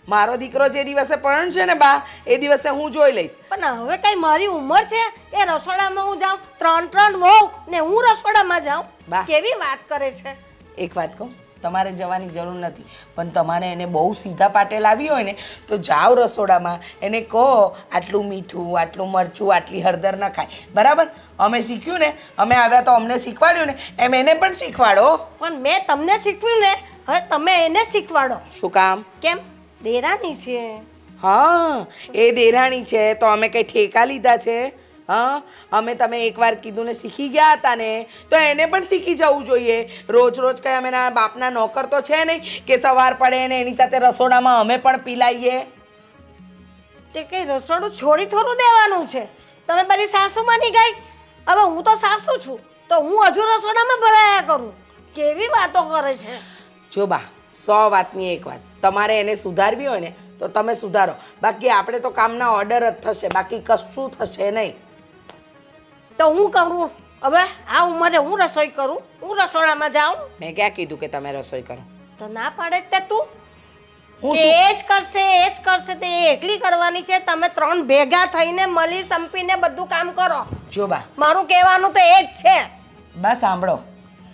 મારો દીકરો જે દિવસે પરણશે ને બા એ દિવસે હું જોઈ લઈશ. પણ હવે કઈ મારી ઉંમર છે કે રસોડામાં હું જાઉં? 3 વહુ ને હું રસોડામાં જાઉં? બા. કેવી વાત કરે છે? એક વાત કહું, તમારે જવાની જરૂર નથી, પણ તમારે એને બહુ સીધા પાટે લાવી હોય ને તો જાઓ રસોડામાં, એને કહો આટલું મીઠું, આટલું મરચું, આટલી હળદર ન ખાય. બરાબર? અમે શીખ્યું ને, અમે આવ્યા તો અમને શીખવાડ્યું ને, એમ એને પણ શીખવાડો. પણ મેં તમને શીખવ્યું ને, હવે તમે એને શીખવાડો. શું કામ? કેમ? દેરાની છે. હા, એ દેરાણી છે તો અમે કંઈ ઠેકા લીધા છે? હા, અમે તમે એકવાર કીધું ને શીખી ગયા હતા ને તો એને પણ શીખી જવું જોઈએ. રોજ રોજ કંઈ અમે બાપના નોકર તો છે નહીં કે સવાર પડે ને એની સાથે રસોડામાં અમે પણ પીલાઈએ. તે કઈ રસોડું છોડી થોડું દેવાનું છે? તમે મારી સાસુમાં નહીં ગઈ? હવે હું તો સાસુ છું તો હું હજુ રસોડામાં ભરાયા કરું? કેવી વાતો કરે છે? જો બા, 100 વાતની એક વાત, તમારે એને સુધારવી હોય ને તો તમે સુધારો, બાકી આપણે તો કામના ઓર્ડર જ થશે, બાકી કશું થશે નહીં. તો હું કરું હવે? આ ઉંમરે હું રસોઈ કરું? હું રસોડામાં જાઉં? મેં ક્યાં કીધું કે તમે રસોઈ કરો? તો ના પાડે તે તું હું કે એ જ કરશે તે એકલી કરવાની છે. તમે 3 ભેગા થઈને મળી સંપીને બધું કામ કરો. જો બા, મારું કહેવાનું તો એ જ છે. બસ સાંભળો,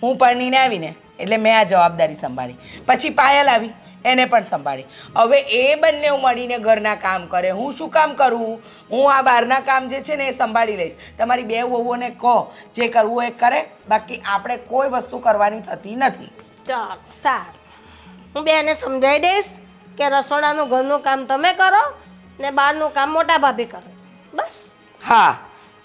હું પરણીને આવીને એટલે મેં આ જવાબદારી સંભાળી, પછી પાયલ આવી એને પણ સંભાળી. હવે એ બંને મળીને ઘરના કામ કરે, હું શું કામ કરું? હું આ બહારના કામ જે છે ને એ સંભાળી લઈશ. તમારી 2 વહુઓને કહો જે કરવું એ કરે, બાકી આપણે કોઈ વસ્તુ કરવાની થતી નથી. ચાલ સારું, હું બેને સમજાવી દઈશ કે રસોડાનું ઘરનું કામ તમે કરો ને બહારનું કામ મોટા ભાભી કરે. બસ. હા,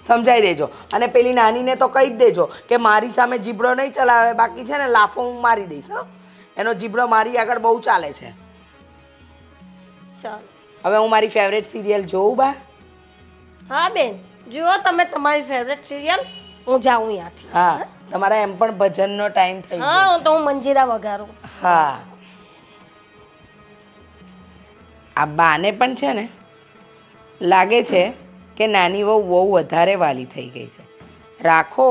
સમજાઈ દેજો. અને પેલી નાનીને તો કહી જ દેજો કે મારી સામે જીબડો નહીં ચલાવે, બાકી છે ને લાફો હું મારી દઈશ. હા, એનો જીબડો મારી આગળ બહુ ચાલે છે. ચાલ. હવે હું મારી ફેવરેટ સિરિયલ જોઉં બા? હા બેન, જુઓ તમે તમારી ફેવરેટ સિરિયલ, હું જાઉં અહીંયાથી. હા, તમારા એમ પણ ભજનનો ટાઈમ થઈ ગયો. હા, તો હું મંજીરા વગાડું. હા, આ બાને પણ છે ને લાગે છે કે નાની વહુ બહુ વધારે વાલી થઈ ગઈ છે. રાખો,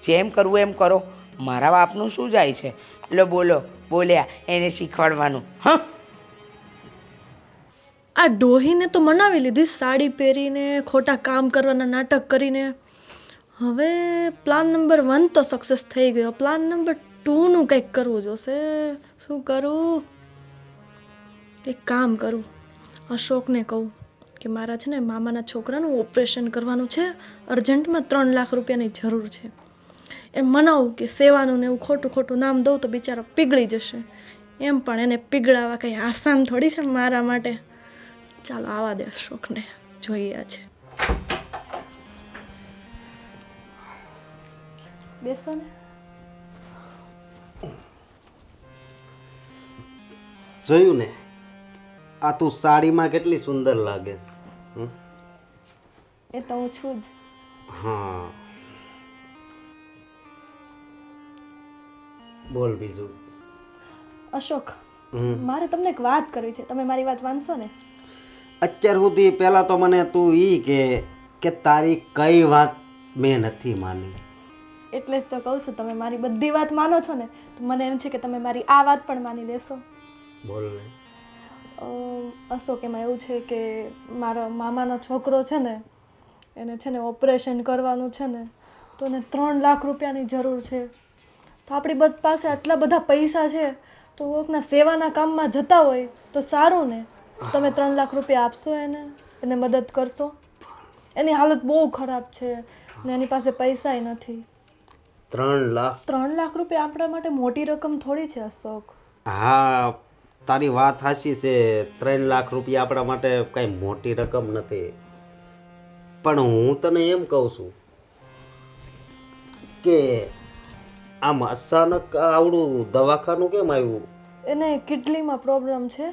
જેમ કરવું એમ કરો, મારા બાપનું શું જાય છે? એટલે બોલ્યા એને શીખવાડવાનું. હા, આ ડોહીને તો મનાવી લીધી સાડી પહેરીને, ખોટા કામ કરવાના નાટક કરીને. હવે પ્લાન નંબર 1 તો સક્સેસ થઈ ગયો, પ્લાન નંબર 2નું કંઈક કરવું જોશે. શું કરું? એક કામ કરું, અશોકને કહું કે મારા છે ને મામાના છોકરાનું ઓપરેશન કરવાનું છે, અર્જન્ટમાં 3 લાખ રૂપિયાની જરૂર છે. એમ મનાવું કે સેવાનું ને એવું ખોટું ખોટું નામ દઉં તો બિચારો પીગળી જશે. એમ પણ એને પીગળાવા કંઈ આસાન થોડી છે મારા માટે. ચાલો આવા દે અશોકને, જોઈએ છે. બેસો ને. જોયું ને, આ તું સાડીમાં કેટલી સુંદર લાગે છે. એ તો હું છું જ. હા, બોલ બીજું. અશોક, મારે તમને એક વાત કરવી છે, તમે મારી વાત માનશો ને? અત્યાર સુધી પહેલાં તો મને તું કે તારી કઈ વાત મેં નથી માની. એટલે જ તો કહું છું, તમે મારી બધી વાત માનો છો ને, તો મને એમ છે કે તમે મારી આ વાત પણ માની લેશો. બોલ ને. અશોક, એમાં એવું છે કે મારા મામાનો છોકરો છે ને, એને છે ને ઓપરેશન કરવાનું છે ને, તો એને 3 લાખ રૂપિયાની જરૂર છે. તો આપણી પાસે આટલા બધા પૈસા છે તો કોઈકના સેવાના કામમાં જતા હોય તો સારું ને. તમે 3 લાખ રૂપિયા આપશો એને મદદ કરશો? એની હાલત બહુ ખરાબ છે ને એની પાસે પૈસાય નથી. 3 લાખ? 3 લાખ રૂપિયા આપણા માટે મોટી રકમ થોડી છે અશોક. હા, તારી વાત સાચી છે. 3 લાખ રૂપિયા આપણા માટે કઈ મોટી રકમ નથી. પણ હું તને એમ કહું છું કે આમ અચાનક આવડું દવાખાનું કેમ આવ્યું? એને કિડનીમાં પ્રોબ્લેમ છે.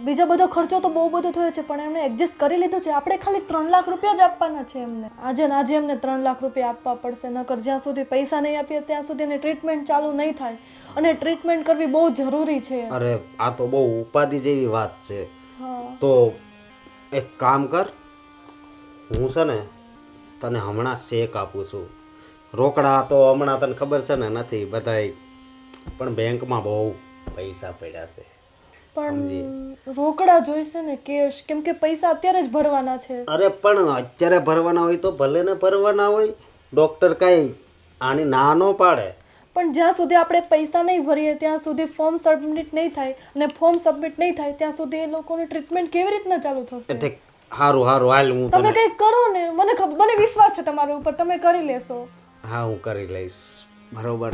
બીજો બધો ખર્ચો તો બહુ બધો થયો છે, પણ એમણે એડજસ્ટ કરી લીધો છે. આપણે ખાલી 3 લાખ રૂપિયા જ આપવાના છે એમને. આજે ને આજે એમને 3 લાખ રૂપિયા આપવા પડશે, નકર જ્યાં સુધી પૈસા નહીં આપીએ ત્યાં સુધી એની ટ્રીટમેન્ટ ચાલુ નહીં થાય. અને ટ્રીટમેન્ટ કરવી બહુ જરૂરી છે. અરે આ તો બહુ ઉપાધિ જેવી વાત છે. હા, તો એક કામ કર, હું છે ને તને હમણાં ચેક આપું છું. રોકડા તો હમણાં તને ખબર છે ને નથી બધાય, પણ બેંકમાં બહુ પૈસા પડ્યા છે. પણ રોકડા જોઈશે ને કેશ, કેમ કે પૈસા અત્યારે જ ભરવાના છે. અરે પણ અત્યારે ભરવાના હોય તો ભલે ને ભરવાના હોય, ડૉક્ટર કાંઈ આની ના ન પાડે. પણ જ્યાં સુધી આપણે પૈસા નહીં ભરીએ ત્યાં સુધી ફોર્મ સબમિટ નહીં થાય, અને ફોર્મ સબમિટ નહીં થાય ત્યાં સુધી એ લોકોની ટ્રીટમેન્ટ કેવી રીતના ચાલુ થશે? એટલે સારું સારું હાલ હું તમે કંઈક કરો ને, મને વિશ્વાસ છે તમારા ઉપર, તમે કરી લેશો. હા હું કરી લઈશ. બરોબર,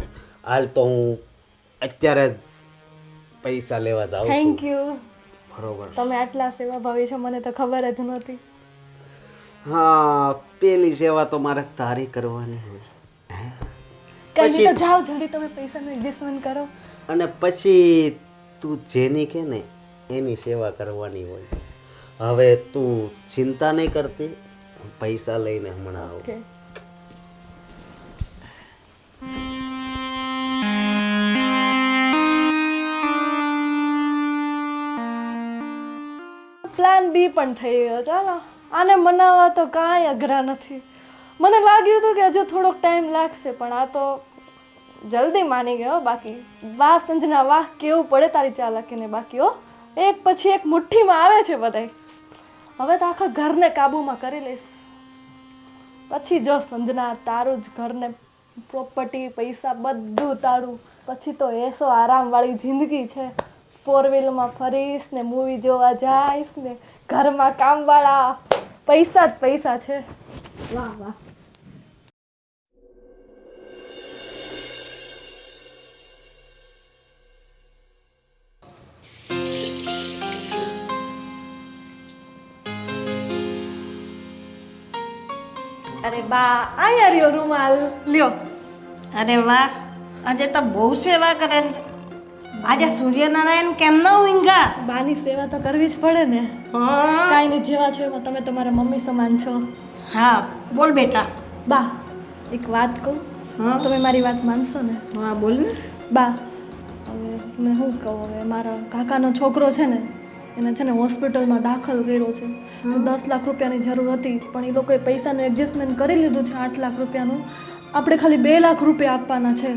હાલ તો હું અત્યારે જ પૈસા લેવા જાઉં છું. Thank you. બરોબર. તમે આટલા સેવાભાવી છો મને તો ખબર જ નહોતી. હા, પેલી સેવા તો મારે તારી કરવાની હોય. કઈ નહીં તો જાઓ જલ્દી, તમે પૈસાનું એડજસ્ટમેન્ટ કરો. અને પછી તું જેની કે ને એની સેવા કરવાની હોય. હવે તું ચિંતા નહીં કરતી, હું પૈસા લઈને હમણાં આવું. ઓકે. પ્લાન બી પણ થઈ ગયો. ચાલો, આને મનાવવા તો કાંઈ અઘરા નથી. મને લાગ્યું હતું કે હજુ થોડોક ટાઈમ લાગશે, પણ આ તો જલ્દી માની ગયો. બાકી વાહ સંજના વાહ, કેવું પડે તારી ચાલાકીને. બાકી હો, એક પછી એક મુઠ્ઠીમાં આવે છે બધાય. હવે તો આખા ઘરને કાબૂમાં કરી લઈશ. પછી જો સંજના, તારું જ ઘરને પ્રોપર્ટી પૈસા બધું તારું. પછી તો એસો આરામવાળી જિંદગી છે. 4 વ્હીલમાં ફરીશ ને, મૂવી જોવા જઈશ ને, ઘરમાં કામવાળા, પૈસા જ પૈસા છે. વાહ વાહ. અરે બા, અહીંયા રહ્યો રૂમાલ લ્યો. અરે વાહ, આજે તો બહુ સેવા કરે છે. આજે સૂર્યનારાયણ કેમ ન ઊંઘા? બાની સેવા તો કરવી જ પડે ને. હા કાંઈ નહીં, જેવા છો એમાં તમે તમારા મમ્મી સમાન છો. હા, બોલ બેટા. બા, એક વાત કહું? હા. તમે મારી વાત માનશો ને? હા બોલ ને. બા, હવે મેં શું કહું, હવે મારા કાકાનો છોકરો છે ને, એને છે ને હોસ્પિટલમાં દાખલ કર્યો છે. 10 લાખ રૂપિયાની જરૂર હતી, પણ એ લોકોએ પૈસાનું એડજસ્ટમેન્ટ કરી લીધું છે 8 લાખ રૂપિયાનું. આપણે ખાલી 2 લાખ રૂપિયા આપવાના છે.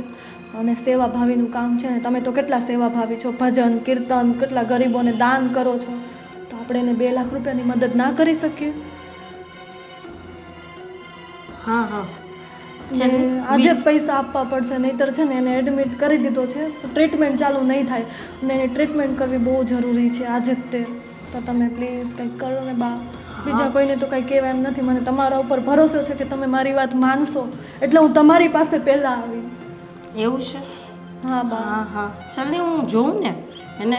અને સેવાભાવીનું કામ છે ને, તમે તો કેટલા સેવાભાવી છો, ભજન કીર્તન, કેટલા ગરીબોને દાન કરો છો, તો આપણે એને 2 લાખ રૂપિયાની મદદ ના કરી શકીએ? હા હા, ને આજે જ પૈસા આપવા પડશે, નહીંતર છે ને એને એડમિટ કરી દીધો છે, ટ્રીટમેન્ટ ચાલુ નહીં થાય, અને એને ટ્રીટમેન્ટ કરવી બહુ જરૂરી છે આજે જ તે. તો તમે પ્લીઝ કંઈક કરો ને બા. બીજા કોઈને તો કંઈ કહેવાય એમ નથી. મને તમારા ઉપર ભરોસો છે કે તમે મારી વાત માનશો, એટલે હું તમારી પાસે પહેલાં આવી. એવું છે? હા બા. હા હા, ચાલ ને હું જોઉં ને, એને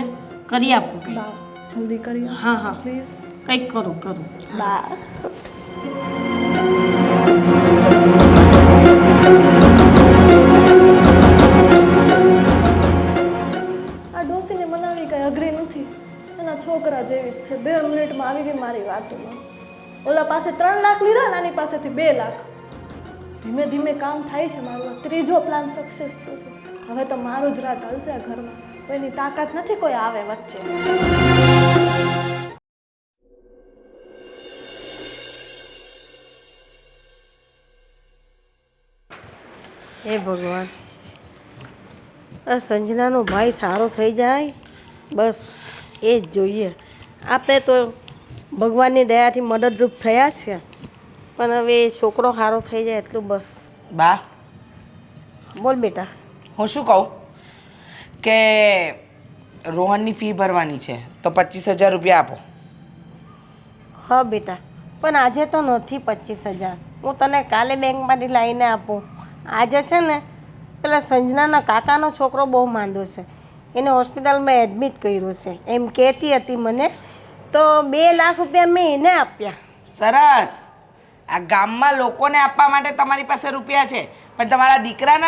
કરી આપું કંઈક. બા જલ્દી કરી આપો. હા હા, પ્લીઝ કંઈક કરું કરું. બા. આ ડોસીને મનાવી કંઈ અઘરી નથી. એના છોકરા જેવી જ છે. 2 મિનિટમાં આવી ગઈ મારી વાતમાં. ઓલા પાસે 3 લાખ લીધા ને, આની પાસેથી 2 લાખ. ધીમે ધીમે કામ થાય છે મારું. ત્રીજો પ્લાન સક્સેસ થયો છે. હવે તો મારું જ રાત ચાલશે આ ઘરમાં. કોઈની તાકાત નથી કોઈ આવે વચ્ચે. હે ભગવાન, આ સંજનાનો ભાઈ સારો થઈ જાય, બસ એ જ જોઈએ. આપણે તો ભગવાનની દયાથી મદદરૂપ થયા છે, પણ હવે એ છોકરો સારો થઈ જાય એટલું બસ. બા, બોલ બેટા. હું શું કહું કે રોહનની ફી ભરવાની છે, તો 25,000 રૂપિયા આપો. હા બેટા, પણ આજે તો નથી 25,000. હું તને કાલે બેંકમાંથી લાવીને આપું. આજે છે ને પેલા સંજનાના કાકાનો છોકરો બહુ માંદો છે, એને હોસ્પિટલમાં એડમિટ કર્યો છે એમ કહેતી હતી મને, તો 2 લાખ રૂપિયા મેં એને આપ્યા. સરસ. આ ગામમાં લોકોને આપવા માટે તમારી પાસે રૂપિયા છે, પણ તમારા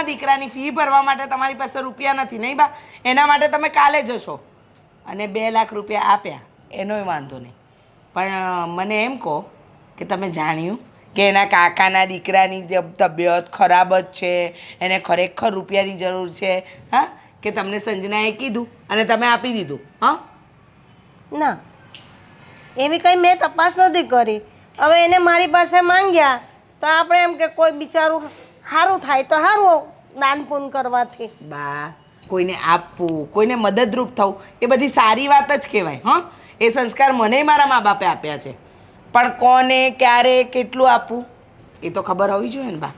દીકરાની ફી ભરવા માટે તમારી પાસે રૂપિયા નથી, નહીં બા? એના માટે તમે કાલે જશો. અને 2 લાખ રૂપિયા આપ્યા, એનોય વાંધો નહીં. પણ મને એમ કહો કે તમે જાણ્યું કે એના કાકાના દીકરાની તબિયત ખરાબ જ છે, એને ખરેખર રૂપિયાની જરૂર છે, હા? કે તમને સંજનાએ કીધું અને તમે આપી દીધું? હા ના, એવી કંઈ મેં તપાસ નથી કરી. હવે એને મારી પાસે માંગ્યા તો આપણે એમ કે કોઈ બિચારું સારું થાય તો સારું દાન પૂન કરવાથી. બા, કોઈને આપવું, કોઈને મદદરૂપ થવું એ બધી સારી વાત જ કહેવાય. હં, એ સંસ્કાર મને મારા મા બાપે આપ્યા છે. પણ કોને ક્યારે કેટલું આપવું એ તો ખબર હોવી જોઈએ ને બા.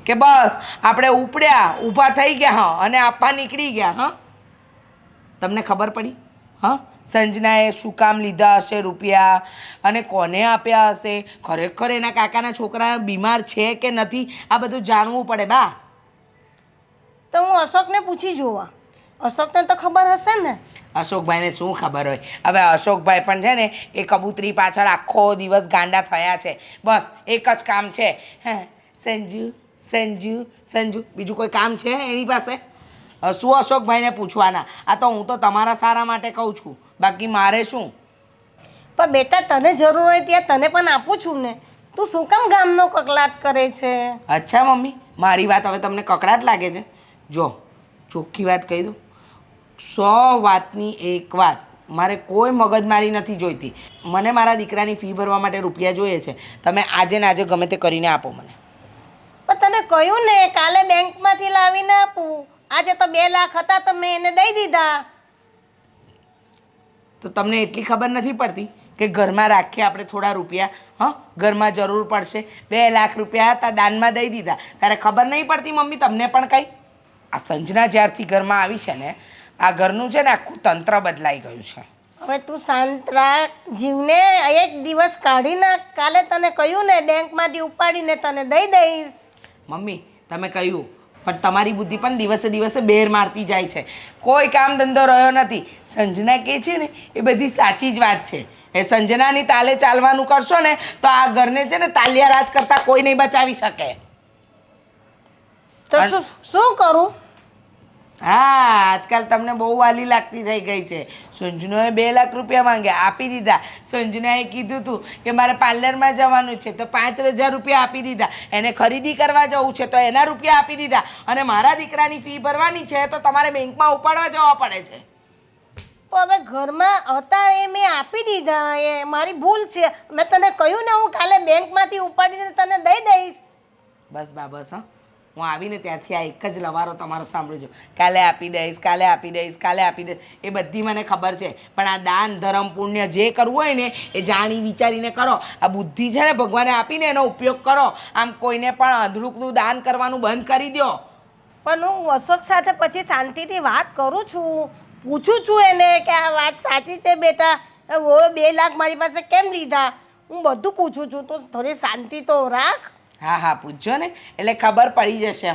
કે બસ આપણે ઉપડ્યા, ઊભા થઈ ગયા અને આપવા નીકળી ગયા. તમને ખબર પડી? સંજનાએ શું કામ લીધા હશે રૂપિયા અને કોને આપ્યા હશે, ખરેખર એના કાકાના છોકરા બીમાર છે કે નથી, આ બધું જાણવું પડે બા. તો હું અશોકને પૂછી જોવા. અશોકને તો ખબર હશે ને. અશોકભાઈને શું ખબર હોય? હવે અશોકભાઈ પણ છે ને એ કબૂતરી પાછળ આખો દિવસ ગાંડા થયા છે. બસ એક જ કામ છે, સંજુ સંજુ સંજુ, બીજું કોઈ કામ છે એની પાસે? શું અશોકભાઈને પૂછવાના? આ તો હું તો તમારા સારા માટે કહું છું, બાકી મારે શું. પણ બેટા તને જરૂર હોય ત્યાં તને પણ આપું છું ને. તું શું કામ ગામનો કકળાટ કરે છે? અચ્છા મમ્મી, મારી વાત હવે તમને કકડાટ લાગે છે? જો ચોખ્ખી વાત કહી દઉં, 100 વાતની એક વાત, મારે કોઈ મગજમારી નથી જોઈતી. મને મારા દીકરાની ફી ભરવા માટે રૂપિયા જોઈએ છે. તમે આજે ને આજે ગમે તે કરીને આપો મને. પણ તને કહ્યું ને કાલે બેંકમાંથી લાવીને આપું. આજે તો 2 લાખ હતા તો મેં એને દઈ દીધા. તો તમને એટલી ખબર નથી પડતી કે ઘરમાં રાખીએ આપણે થોડા રૂપિયા, ઘરમાં જરૂર પડશે. 2 લાખ રૂપિયા હતા, દાનમાં દઈ દીધા. તારે ખબર નહીં પડતી મમ્મી તમને પણ કંઈ? આ સંજના જ્યારથી ઘરમાં આવી છે ને, આ ઘરનું છે ને આખું તંત્ર બદલાઈ ગયું છે. હવે તું શાંત રાખ, જીવને એક દિવસ કાઢી નાખ. કાલે તને કહ્યું ને બેંકમાંથી ઉપાડીને તને દઈ દઈશ. મમ્મી તમે કહ્યું, પણ તમારી બુદ્ધિ પણ દિવસે દિવસે બેર મારતી જાય છે. કોઈ કામ ધંધો રહ્યો નથી. સંજના કહે છે ને એ બધી સાચી જ વાત છે. એ સંજનાની તાલે ચાલવાનું કરશો ને તો આ ઘરને છે ને તાલિયા રાજ કરતાં કોઈ નહીં બચાવી શકે. તો શું કરું? હા, આજકાલ તમને બહુ વાલી લાગતી થઈ ગઈ છે. સંજનાએ 2 લાખ રૂપિયા માંગ્યા, આપી દીધા. સંજનાએ કીધું હતું કે મારે પાર્લરમાં જવાનું છે તો 5000 રૂપિયા આપી દીધા. એને ખરીદી કરવા જવું છે તો એના રૂપિયા આપી દીધા. અને મારા દીકરાની ફી ભરવાની છે તો તમારે બેંકમાં ઉપાડવા જવા પડે છે. તો હવે ઘરમાં હતા એ મેં આપી દીધા, એ મારી ભૂલ છે. મેં તને કહ્યું ને હું કાલે બેંકમાંથી ઉપાડીને તને દઈ દઈશ. બસ બા બસ. હું આવીને ત્યારથી આ એક જ લવારો તમારો સાંભળજો, કાલે આપી દઈશ, કાલે આપી દઈશ, કાલે આપી દઈશ. એ બધી મને ખબર છે, પણ આ દાન ધર્મ પુણ્ય જે કરવું હોય ને એ જાણી વિચારીને કરો. આ બુદ્ધિ છે ને ભગવાને આપીને એનો ઉપયોગ કરો. આમ કોઈને પણ અધળુકનું દાન કરવાનું બંધ કરી દો. પણ હું અશોક સાથે પછી શાંતિથી વાત કરું છું, પૂછું છું એને કે આ વાત સાચી છે બેટા, 2 લાખ મારી પાસે કેમ લીધા, હું બધું પૂછું છું. તો થોડી શાંતિ તો રાખ. હા પૂછજો ને એટલે ખબર પડી જશે.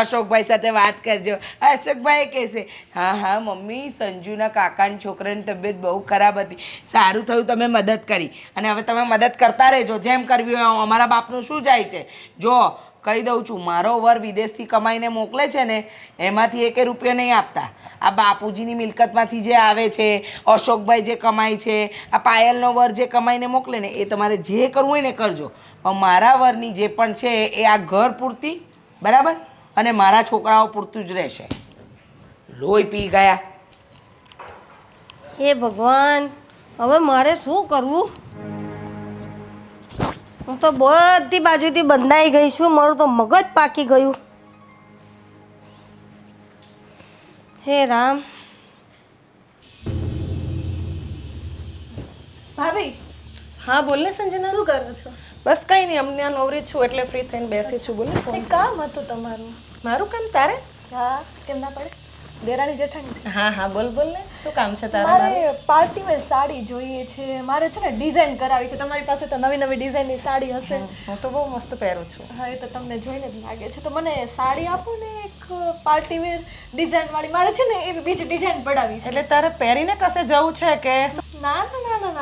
અશોકભાઈ સાથે વાત કરજો. અશોકભાઈ કહેશે હા મમ્મી, સંજુના કાકાના છોકરાની તબિયત બહુ ખરાબ હતી, સારું થયું તમે મદદ કરી. અને હવે તમે મદદ કરતા રહેજો જેમ કરવી હોય. અમારા બાપનું શું જાય છે? જો કહી દઉં છું, મારો વર વિદેશથી કમાઈને મોકલે છે ને એમાંથી 1 રૂપિયો નહીં આપતા. આ બાપુજીની મિલકતમાંથી જે આવે છે, અશોકભાઈ જે કમાય છે, આ પાયલનો વર જે કમાઈને મોકલે ને એ તમારે જે કરવું હોય ને કરજો. પણ મારા વરની જે પણ છે એ આ ઘર પૂરતી, બરાબર, અને મારા છોકરાઓ પૂરતું જ રહેશે. લોહી પી ગયા. હે ભગવાન, હવે મારે શું કરવું? હું તો બધી બાજુથી બંધાઈ ગઈ છું, મારું તો મગજ પાકી ગયું. હે રામ. ભાભી, હા બોલ ને સંજના. શું કરો છો? બસ કંઈ નહીં, અમને આ નવરી છું એટલે ફ્રી થઈને બેસી છું. બોલ ને. એક કામ હતું તમારું. મારું કામ તારે? હા, કેમ ના પડે? દેરાણી જેઠાણી છે. હા બોલ ને, શું કામ છે તારે? મારે પાર્ટી વેર સાડી જોઈએ છે. મારે છે ને ડિઝાઇન કરાવી છે. તમારી પાસે તો નવી નવી ડિઝાઇનની સાડી હશે. હું તો બહુ મસ્ત પહેરું છું. હા, એ તો તમને જોઈને જ લાગે છે. તો મને સાડી આપો ને એક પાર્ટી વેર ડિઝાઇન વાળી. મારે છે ને એવી બીજી ડિઝાઇન પડાવી છે. એટલે તારે પહેરીને કશે જવું છે કે શું? ના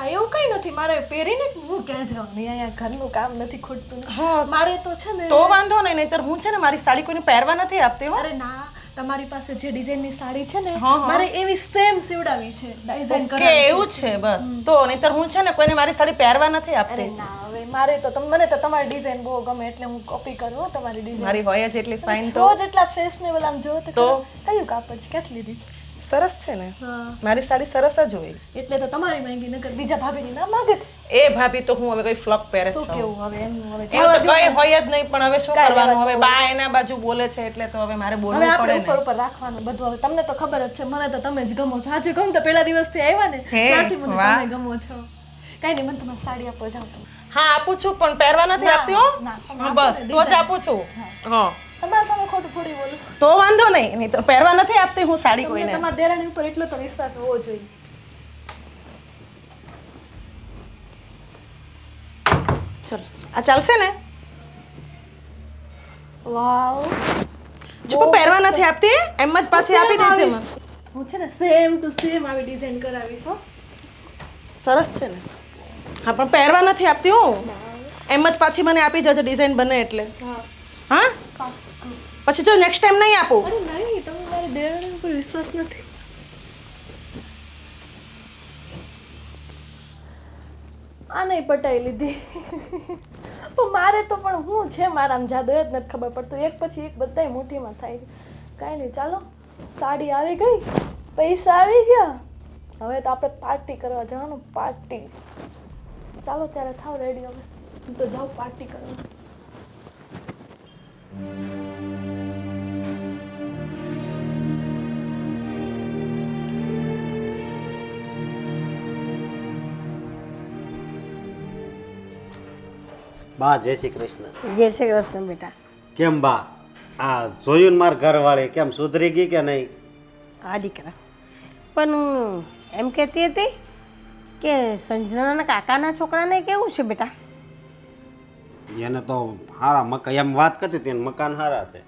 એવું કઈ નથી. મારે પહેરીને હું ક્યાં જવાની, અહીંયા ઘરનું કામ નથી ખૂટતું. હા મારે તો છે ને તો વાંધો નહીં, નહીંતર હું છે ને મારી સાડી કોઈને પહેરવા નથી આપતી. હો અરે ના, તમારી પાસે જે ડિઝાઇનની સાડી છે ને હા. મારે એવી સેમ સીવડાવી છે, ડિઝાઇન કે કરાવી એવું છે બસ. તો નહીંતર હું છે ને કોઈને મારી સાડી પહેરવા નથી અરે આપતી. ના, હવે મારે તો મને તો તમારી ડિઝાઇન બહુ ગમે એટલે હું કોપી કરું હો તમારી ડિઝાઇન. મારી હોય જ એટલી ફાઇન. તો જેટલા ફેશનેબલ આમ જો તો તો? કયું કાપડ છે, ક્યાંથી લીધી છે? સરસ છે ને હા મારી સાડી સરસ જ હોય. એટલે તો તમારી માંગી નકર બીજા ભાભીની ના માંગે છે. એ ભાભી તો હું હવે કોઈ ફ્લોક પહેરે શું છે કેવું હવે એમનું હવે એવું તો કઈ હોય જ નહીં પણ હવે શું કાંઈ કરવાનું રહેવા હવે બા એના બાજુ બોલે છે એટલે તો હવે મારે હવે બોલવું આપણે પડે ઉપર ને. ઉપર રાખવાનું બધું. હવે તમને તો ખબર જ છે મને તો તમે જ ગમો છો. આજે કહું ને તો પહેલા દિવસથી આવ્યા ને હે, ત્યારથી મને વાહ. તમે ગમો છો. કાંઈ નહીં, મને તમારી સાડી આપો, જાઓ તમે. હા આપું છું પણ પહેરવા નથી ના, આપતી હો. ના, તમે હા, આપો બસ ને, તો જ design. આપું છું. હા તમારા સામે ખોટું થોડી બોલું. તો વાંધો નહીં નહીં તો પહેરવા નથી આપતી હું સાડી તમને કોઈને. તમારા દેરાણી ઉપર એટલો તો વિશ્વાસ હોવો જોઈએ. ચલો આ ચાલશે ને? વાવ જો પણ પહેરવા નથી આપતી એમ જ પાછી આપી દેજે મને. હું છે ને સેમ ટુ સેમ આવી ડિઝાઇન કરાવીશ હો. સરસ છે ને? હા પણ પહેરવા નથી આપતી હું એમ જ પાછી મને આપી જજો ડિઝાઇન બને એટલે. હા હા પાક્કું. પછી જો નેક્સ્ટ ટાઈમ નહીં આપું. અરે નહીં, તમને મારી દેરાણી ઉપર વિશ્વાસ નથી. આ નહીં પટાઈ લીધી. પણ મારે તો પણ હું છે મારામાં જાદુ જ નથી ખબર પડતું. એક પછી એક બધાય મુઠ્ઠીમાં થાય છે. કાંઈ નહીં, ચાલો સાડી આવી ગઈ, પૈસા આવી ગયા, હવે તો આપણે પાર્ટી કરવા જવાનું. પાર્ટી. ચાલો ત્યારે થાવ રેડી. હવે હું તો જાઉં પાર્ટી કરવા. બા જય શ્રી કૃષ્ણ. જય શ્રી કૃષ્ણ બેટા. કેમ બા આ જોયું ને મારા ઘરવાળી કેમ સુધરી ગઈ કે નહીં? આ દીકરા પણ હું એમ કહેતી હતી કે સંજનાના કાકાના છોકરાને કેવું છે બેટા? એને તો હારા મકાન એમ વાત કરતી હતી, એને મકાન હારા છે.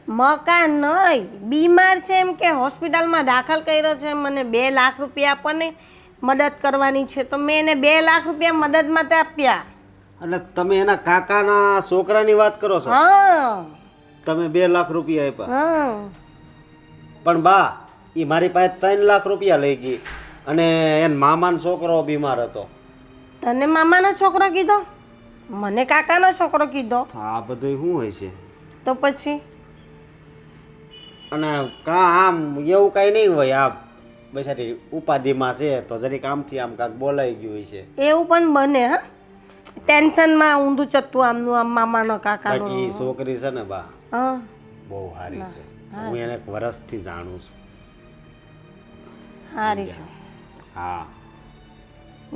મકાન નહીં, બીમાર છે એમ કે હોસ્પિટલમાં દાખલ કર્યો છે. મને 2 લાખ રૂપિયા આપણને મદદ કરવાની છે તો મેં એને 2 લાખ રૂપિયા મદદ માટે આપ્યા. એટલે તમે એના કાકાના છોકરાની વાત કરો છો? હા તમે 2 લાખ રૂપિયા આપ્યા? હા પણ બા એ મારી પાસે 3 લાખ રૂપિયા લઈ ગઈ અને એન મામાનો છોકરો બીમાર હતો. તને મામાનો છોકરો કીધો, મને કાકાનો છોકરો કીધો, તો આ બધું શું હોય છે? તો પછી અને આમ એવું કાંઈ નહીં હોય. આ બેચારી ઉપાધિમાં છે તો જરીક આમથી આમ કાંક બોલાઈ ગયું હોય છે. એવું પણ બને. હા ટેન્શનમાં ઊંધું ચત્તું આમનું આમ મામાનો કાકાનો. બાકી ઈ છોકરી છે ને બા હા બહુ સારી છે. હું એને એક વર્ષથી જાણું છું. સારી છે. હા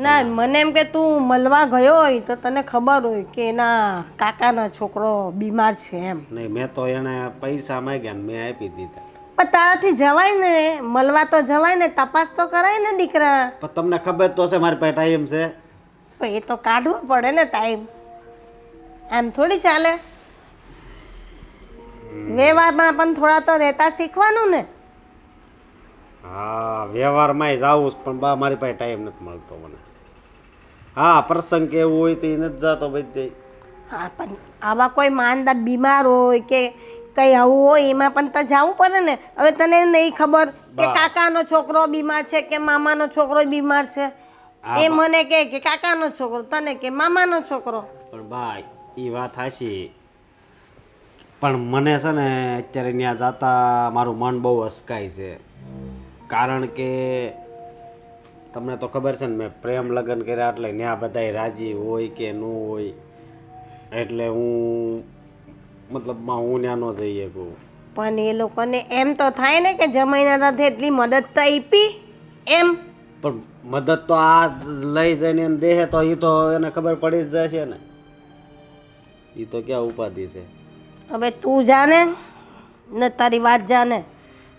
ના મને એમ કે તું મળવા ગયો હોય તો તને ખબર હોય કે એના કાકાનો છોકરો બીમાર છે એમ. નહીં મેં તો એને પૈસા માંગ્યા ને મેં આપી દીધા. પણ તારાથી જવાય ને, મળવા તો જવાય ને, તપાસ તો કરાય ને દીકરા. પણ તમને ખબર તો છે મારી પાસે ટાઈમ છે. પણ એ તો કાઢવો પડે ને ટાઈમ, એમ થોડી ચાલે. વ્યવહારમાં પણ થોડા તો રહેતા શીખવાનું ને. હા વ્યવહારમાં જાવું પણ બા મારી પાસે ટાઈમ નથી મળતો મને. હા પ્રસંગ કે એવું હોય તો એ નથી જતો બધે. હા પણ આવા કોઈ માંદા બીમાર હોય કે કંઈ આવું હોય એમાં પણ તો જવું પડે ને. હવે તને નહીં ખબર કે બા. કાકાનો છોકરો બીમાર છે કે મામાનો છોકરો બીમાર છે. હા, એ બા. મને કે કાકાનો છોકરો, તને કે મામાનો છોકરો. પણ બા એ વાત હાશી. પણ મને છે ને અત્યારે ત્યાં જતા મારું મન બહુ અસકાય છે. કારણ કે તમને તો ખબર છે ને મેં પ્રેમ લગ્ન કર્યા એટલે ત્યાં બધાય રાજી હોય કે ન હોય. એટલે હું મતલબમાં હું ત્યાં ન જઈ શકું. પણ એ લોકોને એમ તો થાય ને કે જમાઈના સાથે એટલી મદદ તો આપી એમ. પણ મદદ તો આ લઈ જઈને એને દેહે તો એ તો એને ખબર પડી જ જશે ને. એ તો ક્યાં ઉપાધિ છે. હવે તું જાને ને તારી વાત જાને.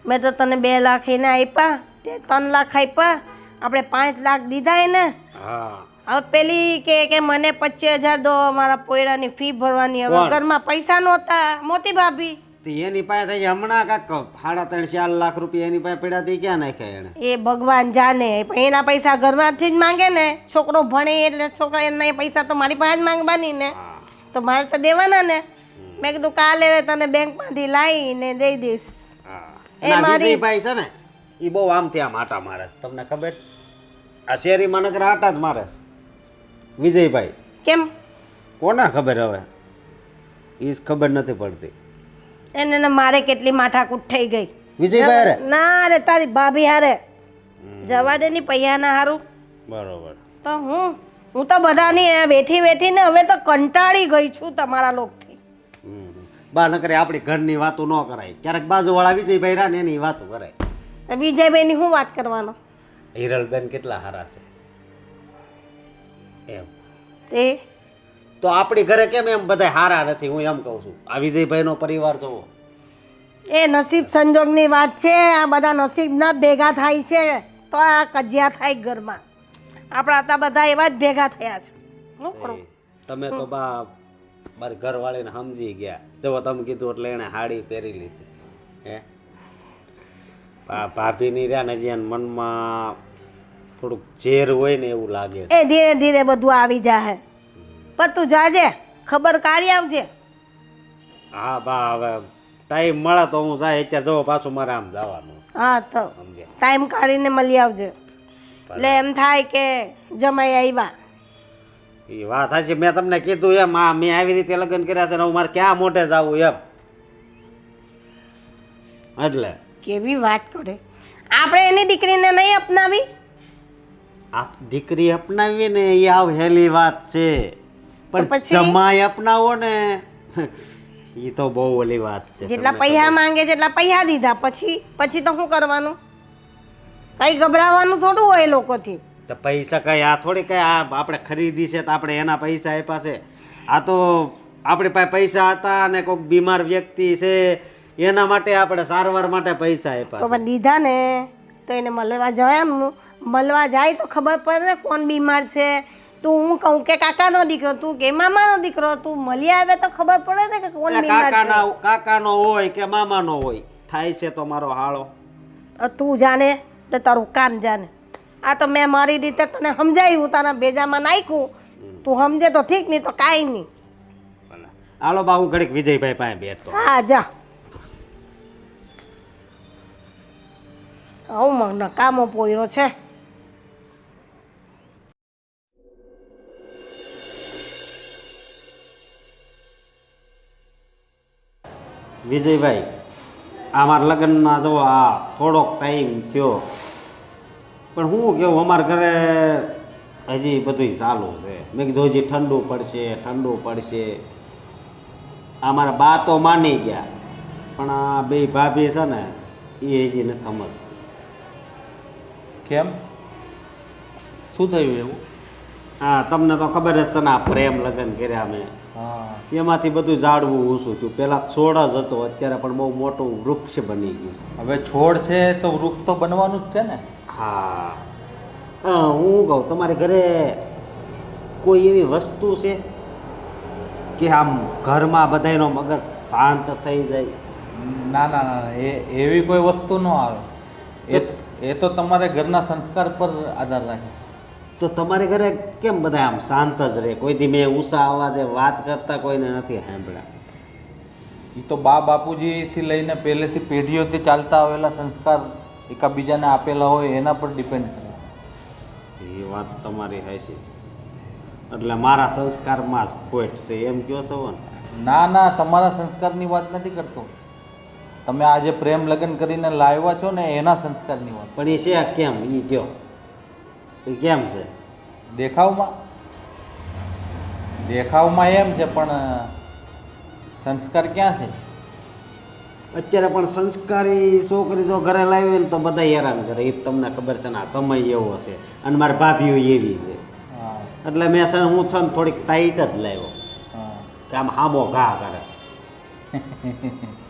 મેં તો તને 2 લાખ એને આપ્યા, તે 3 લાખ આપ્યા, આપણે 5 લાખ દીધા એને. હા હવે પેલી કે મને 25,000 દો મારા પોયરાની ફી ભરવાની. હવે કોણ? ઘરમાં પૈસા નહોતા. મોતી ભાભી. તો એની પાસે થઈ હમણાં કાંક 3.5-4 લાખ રૂપિયા એની પાસે પડ્યા તે ક્યાં નાખ્યા એને? એ ભગવાન જાને. પણ એના પૈસા ઘરમાંથી જ માંગે ને. છોકરો ભણે એટલે છોકરા એના પૈસા તો મારી પાસે જ માંગવાની ને. તો મારે તો દેવાના ને. મેં કીધું કાલે તને બેંકમાંથી લાવીને દઈ દઈશ. એ અને આ મારી વિજયભાઈ છે ને એ બહુ આમથી આમ આટા મારે છે. તમને ખબર છે? આ શેરીમાં નકર આટા જ મારે છે વિજયભાઈ. કેમ કોના ખબર હવે? એ જ ખબર નથી પડતી. એને ને મારે કેટલી માથાકૂટ થઈ ગઈ. વિજયભાઈ હારે? ના રે તારી ભાભી હારે જવા દે ની પૈયાના હારું. બરોબર. તો હું તો બધાની બેઠી બેઠીને હવે તો કંટાળી ગઈ છું તમારા લોકથી. બા ન કરે આપણી ઘરની વાતો ન કરાય. ક્યારેક બાજુવાળા વિજયભાઈ રહ્યા ને એની વાતો કરાય. તો વિજયભાઈની શું વાત કરવાનો? હિરલબેન કેટલા હારા છે એમ. તે તો આપણી ઘરે કેમ એમ બધા હારા નથી? હું એમ કહું છું. આ વિજયભાઈનો પરિવાર જોવો. એ નસીબ સંજોગની વાત છે. આ બધા નસીબના ભેગા થાય છે તો આ કજિયા થાય ઘરમાં. આપણા તો બધા એવા જ ભેગા થયા છે. શું કરું? તમે તો બા મારી ઘરવાળીને સમજી ગયા. જો તમે કીધું એટલે એણે હાડી પહેરી લીધી. હે ભાભીની રહ્યા ને જ્યાં મનમાં થોડુંક ઝેર હોય ને એવું લાગે છે. એ ધીરે ધીરે બધું આવી જાય. પણ તું જાજે, ખબર કાઢી આવજે. હા બા હવે ટાઈમ મળે તો હું જાય. અત્યારે જવો પાછું મારે આમ જવાનું છે. હા તો સમજ્યા? ટાઈમ કાઢીને મળી આવજે. એટલે એમ થાય કે જમાઈ આવ્યા. એ વાત સાચી. મેં તમને કીધું એમ આ મેં આવી રીતે લગ્ન કર્યા છે ને હવે મારે ક્યાં મોઢે જવું એમ. એટલે કેવી વાત કરે. આપણે એની દીકરીને નહીં અપનાવી? આપ દીકરી અપનાવીએ ને એ આવ હેલી વાત છે, પણ પછી? જમાઈ અપનાવો ને એ તો બહુ ઓલી વાત છે. જેટલા તમને પૈસા ખબર? માંગે છે એટલા પૈસા દીધા. પછી તો શું કરવાનું? કઈ ગભરાવાનું થોડું હોય એ લોકોથી. તો પૈસા કઈ આ થોડી કઈ આ આપણે ખરીદી છે તો આપણે એના પૈસા આપ્યા છે? આ તો આપણી પાસે પૈસા હતા અને કોઈક બીમાર વ્યક્તિ છે એના માટે આપણે સારવાર માટે પૈસા તો આપ્યા છે. પણ દીધા ને તો એને મળવા જવાનું. મળવા જાય તો ખબર પડે ને કોણ બીમાર છે. તું હું કહું કે કાકાનો દીકરો, તું કે મામાનો દીકરો, તું મળી આવે તો ખબર પડે ને કે કોણ બીમાર છે. કાકાનો હોય કે મામાનો હોય, થાય છે તો મારો હાળો. તું જાણે તો તારું કામ જાણે. આ તો મેં મારી રીતે તને સમજાવ્યું, તારા ભેજામાં નાખ્યું. તું સમજે તો ઠીક, નહીં તો કાંઈ નહીં. હાલો બા હું ઘડીક વિજયભાઈ પાસે બેઠતો. હા જા. આવું નકામો પોયરો છે. વિજયભાઈ આ મારા લગ્નના જો આ થોડોક ટાઈમ થયો, પણ હું કેવું અમારા ઘરે હજી બધું ચાલુ છે. મેં કીધું હજી ઠંડુ પડશે. આ મારા બા તો માની ગયા, પણ આ બે ભાભી છે ને એ હજી નથી સમજતી. કેમ? શું થયું એવું? હા તમને તો ખબર જ છે ને, આ પ્રેમ લગ્ન કર્યા મેં, હા. એમાંથી બધું ઝાડવું ઊંચું થયું. પહેલાં છોડ જ હતો, અત્યારે પણ બહુ મોટું વૃક્ષ બની ગયું છે. હવે છોડ છે તો વૃક્ષ તો બનવાનું જ છે ને. હા હું કહું તમારે ઘરે કોઈ એવી વસ્તુ છે કે આમ ઘરમાં બધાયનો મગજ શાંત થઈ જાય? ના ના ના એવી કોઈ વસ્તુ ન આવે. એ તો તમારે ઘરના સંસ્કાર પર આધાર રાખે. તો તમારે ઘરે કેમ બધા આમ શાંત જ રહે? કોઈ દી મેં ઊંચા અવાજે વાત કરતા કોઈને નથી સાંભળ્યા. એ તો બા બાપુજીથી લઈને પહેલેથી પેઢીઓથી ચાલતા આવેલા સંસ્કાર એકાબીજાને આપેલા હોય એના પર ડિપેન્ડ કરે. એ વાત તમારી હાચી. એટલે મારા સંસ્કારમાં જ ખોટ છે એમ કહો છો ને? ના ના તમારા સંસ્કારની વાત નથી કરતો. તમે આજે પ્રેમ લગ્ન કરીને લાવ્યા છો ને એના સંસ્કારની વાત. પણ એ છે કેમ? એ કયો એ કેમ છે? દેખાવમાં એમ છે, પણ સંસ્કાર ક્યાં છે? અત્યારે પણ સંસ્કારી છોકરી જો ઘરે લાવી ને તો બધા હેરાન કરે. એ તમને ખબર છે ને, આ સમય એવો છે અને મારી ભાભીઓ એવી છે. હા એટલે મેં છે ને હું છે ને થોડીક ટાઈટ જ લાવ્યો હા. કે આમ હામો ઘા કરે.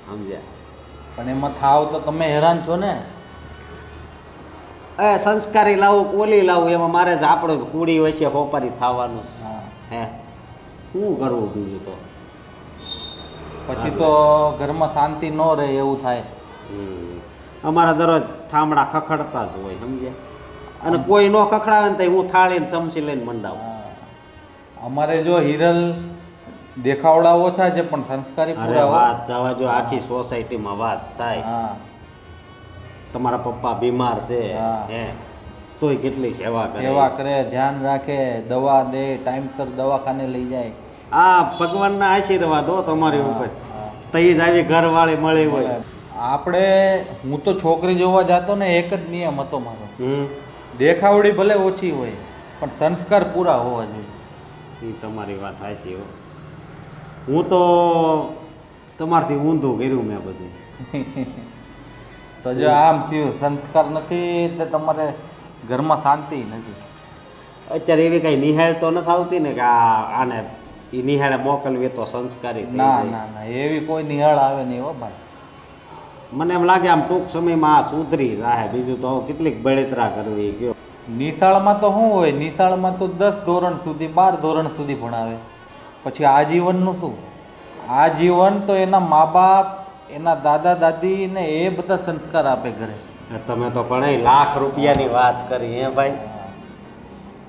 સમજ્યા? પણ એમાં થાવ તો તમે હેરાન છો ને. એ સંસ્કારી લાવું ઓલી લાવું એમાં મારે જ આપણે કુડી વચ્ચે હોપારી થવાનું છે. હા. હે શું કરવું બીજું તો? પછી તો ઘરમાં શાંતિ ન રહે એવું થાય. અમારા દરરોજ ઠામડા ખખડતા જ હોય. સમજ્યા? અને કોઈ ન ખખડાવે ને તો હું થાળીને ચમચી લઈને મંડાવું. હા. અમારે જો હિરલ દેખાવડા ઓછા છે પણ સંસ્કારી અરે પૂરા હોય. વાત જવા જો, આખી સોસાયટીમાં વાત થાય હા તમારા પપ્પા બીમાર છે હા. હે તોય કેટલી સેવા કરે. સેવા કરે, ધ્યાન રાખે, દવા દે, ટાઈમસર દવાખાને લઈ જાય. આ ભગવાનના આશીર્વાદ હો તમારી ઉપર. તઈ જ આવી ઘરવાળી મળી હોય. આપણે હું તો છોકરી જોવા જતો ને એક જ નિયમ હતો મારો, હમ દેખાવડી ભલે ઓછી હોય પણ સંસ્કાર પૂરા હોવા જોઈએ. એ તમારી વાત સાચી હો. હું તો તમારથી ઊંધું કર્યું મેં બધું. તો જો આમ થયું, સંસ્કાર નથી એટલે તમારે ઘરમાં શાંતિ નથી. અત્યારે એવી કઈ નિહાળ તો નથી આવતી ને કે આને એ નિહાળે મોકલવી તો સંસ્કારી થઈ ના જાય. ના ના, એવી કોઈ નિહાળ આવે નહીં હો ભાઈ. મને એમ લાગે આમ ટૂંક સમયમાં આ સુધરી જાય. બીજું તો હવે કેટલીક બળતરા કરવી કયો. નિશાળમાં તો શું હોય, નિશાળમાં તો 10 ધોરણ સુધી 12 ધોરણ સુધી ભણાવે, પછી આજીવનનું શું? આજીવન તો એના મા બાપ, એના દાદા દાદી ને એ બધા સંસ્કાર આપે ઘરે. તમે તો પણ લાખ રૂપિયાની વાત કરી હે ભાઈ.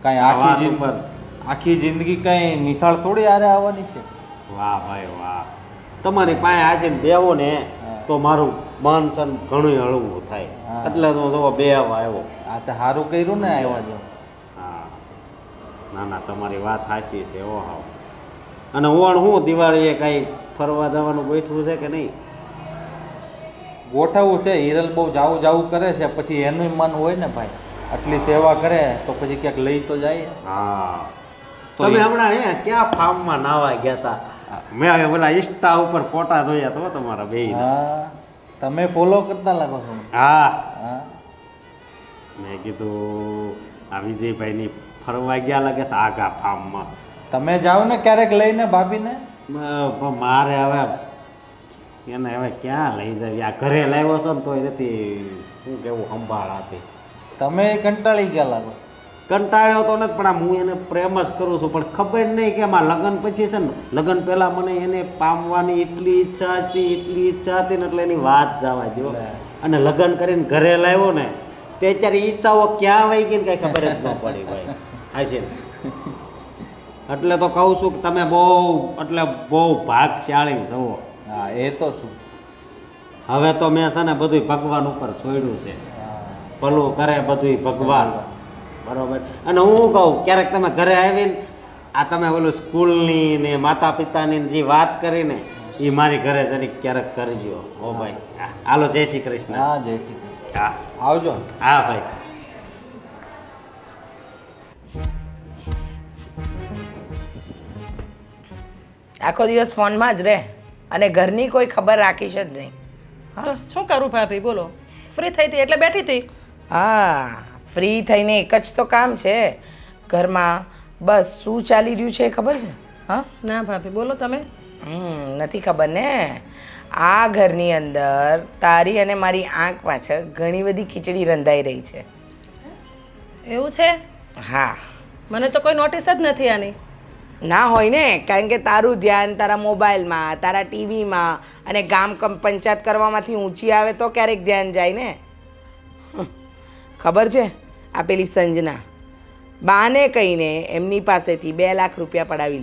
કાંઈ આ વાત આખી ઉપર. આખી જિંદગી કાંઈ નિશાળ થોડી હારે આવવાની છે. વાહ ભાઈ વાહ. તમારી પાસે આજીને બેવો ને તો મારું મન સન ઘણું હળવું થાય. હા. એટલે તો જો બે આવ્યો. આ તો સારું કર્યું ને આવ્યા જો. હા ના ના, તમારી વાત સાચી છે ઓ હાવ. અને ઓણ હું દિવાળીએ કાંઈ ફરવા જવાનું બેઠું છે કે નહીં? ગોઠવવું છે. હિરલ બહુ જાવું કરે છે, પછી એનું મન હોય ને ભાઈ, આટલી સેવા કરે તો પછી ક્યાંક લઈ તો જાય. હા. તો તમે એ- હમણાં હે ક્યાં ફાર્મમાં નાવા ગયા હતા? મેં ઓલા ઇન્સ્ટા ઉપર ફોટા જોયા તો તમારા બે. હા, તમે ફોલો કરતા લાગો છો. હા હા, મેં કીધું આ વિજયભાઈની ફરવા ગયા લાગે છે આગા ફાર્મમાં. તમે જાઓ ને ક્યારેક લઈને ભાભીને. પણ મારે હવે એને હવે ક્યાં લઈ જાવી? આ ઘરે લાવ્યો છો ને તોય નથી શું કેવું સંભાળ આપી. તમે કંટાળી ગયા લાગો. કંટાળ્યો તો નથી, પણ આમ હું એને પ્રેમ જ કરું છું. પણ ખબર નહીં કે આમાં લગ્ન પછી છે ને, લગ્ન પહેલાં મને એને પામવાની એટલી ઈચ્છા હતી ને એટલે એની વાત જવા દો. અને લગ્ન કરીને ઘરે લાવ્યો ને તે અત્યારે ઈચ્છાઓ ક્યાં વહી ગઈ ને કાંઈ ખબર જ ન પડી ભાઈ. આ છે ને, એટલે તો કહું છું કે તમે બહુ ભાગશાળી છો. હા, એ તો શું. હવે તો મેં છે ને બધું ભગવાન ઉપર છોડ્યું છે. ભલું કરે બધું ભગવાન. બરોબર. અને હું કહું ક્યારેક તમે ઘરે આવીને આ તમે ઓલું સ્કૂલની ને માતા પિતાની જે વાત કરીને એ મારી ઘરે જરીક ક્યારેક કરજો. ઓ ભાઈ હાલો, જય શ્રી કૃષ્ણ. હા, જય શ્રી કૃષ્ણ. હા આવજો. હા ભાઈ. આખો દિવસ ફોનમાં જ રહે અને ઘરની કોઈ ખબર રાખીશ જ નહીં. તો શું કરું ભાભી બોલો? ફ્રી થઈ હતી એટલે બેઠી હતી. હા, ફ્રી થઈને એક જ તો કામ છે ઘરમાં. બસ શું ચાલી રહ્યું છે એ ખબર છે? હા, ના ભાભી બોલો તમે. નથી ખબર ને. આ ઘરની અંદર તારી અને મારી આંખ પાછળ ઘણી બધી ખીચડી રંધાઈ રહી છે. એવું છે? હા. મને તો કોઈ નોટિસ જ નથી આની. ના હોય ને, કારણ કે તારું ધ્યાન તારા મોબાઈલમાં, તારા ટીવીમાં અને પંચાયત કરવામાંથી ઊંચી આવે તો ક્યારેક ધ્યાન જાય ને. ખબર છે આ પેલી સંજના બાને કહીને એમની પાસેથી 2 લાખ રૂપિયા પડાવી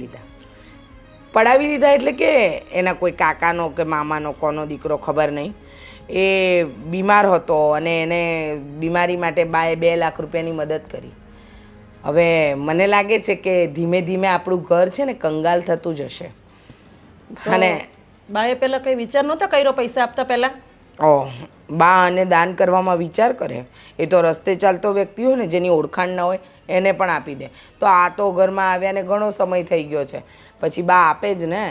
લીધા એટલે કે એના કોઈ કાકાનો કે મામાનો કોનો દીકરો ખબર નહીં, એ બીમાર હતો અને એને બીમારી માટે બાએ 2 લાખ રૂપિયાની મદદ કરી. હવે મને લાગે છે કે ધીમે ધીમે આપણું ઘર છે ને કંગાલ થતું જશે. અને બાએ પહેલાં કંઈ વિચાર નહોતો કર્યો પૈસા આપતા પહેલાં? ઓહ, બા અને દાન કરવામાં વિચાર કરે. એ તો રસ્તે ચાલતો વ્યક્તિ હોય ને જેની ઓળખાણ ન હોય એને પણ આપી દે. તો આ તો ઘરમાં આવ્યાને ઘણો સમય થઈ ગયો છે, પછી બા આપે જ ને.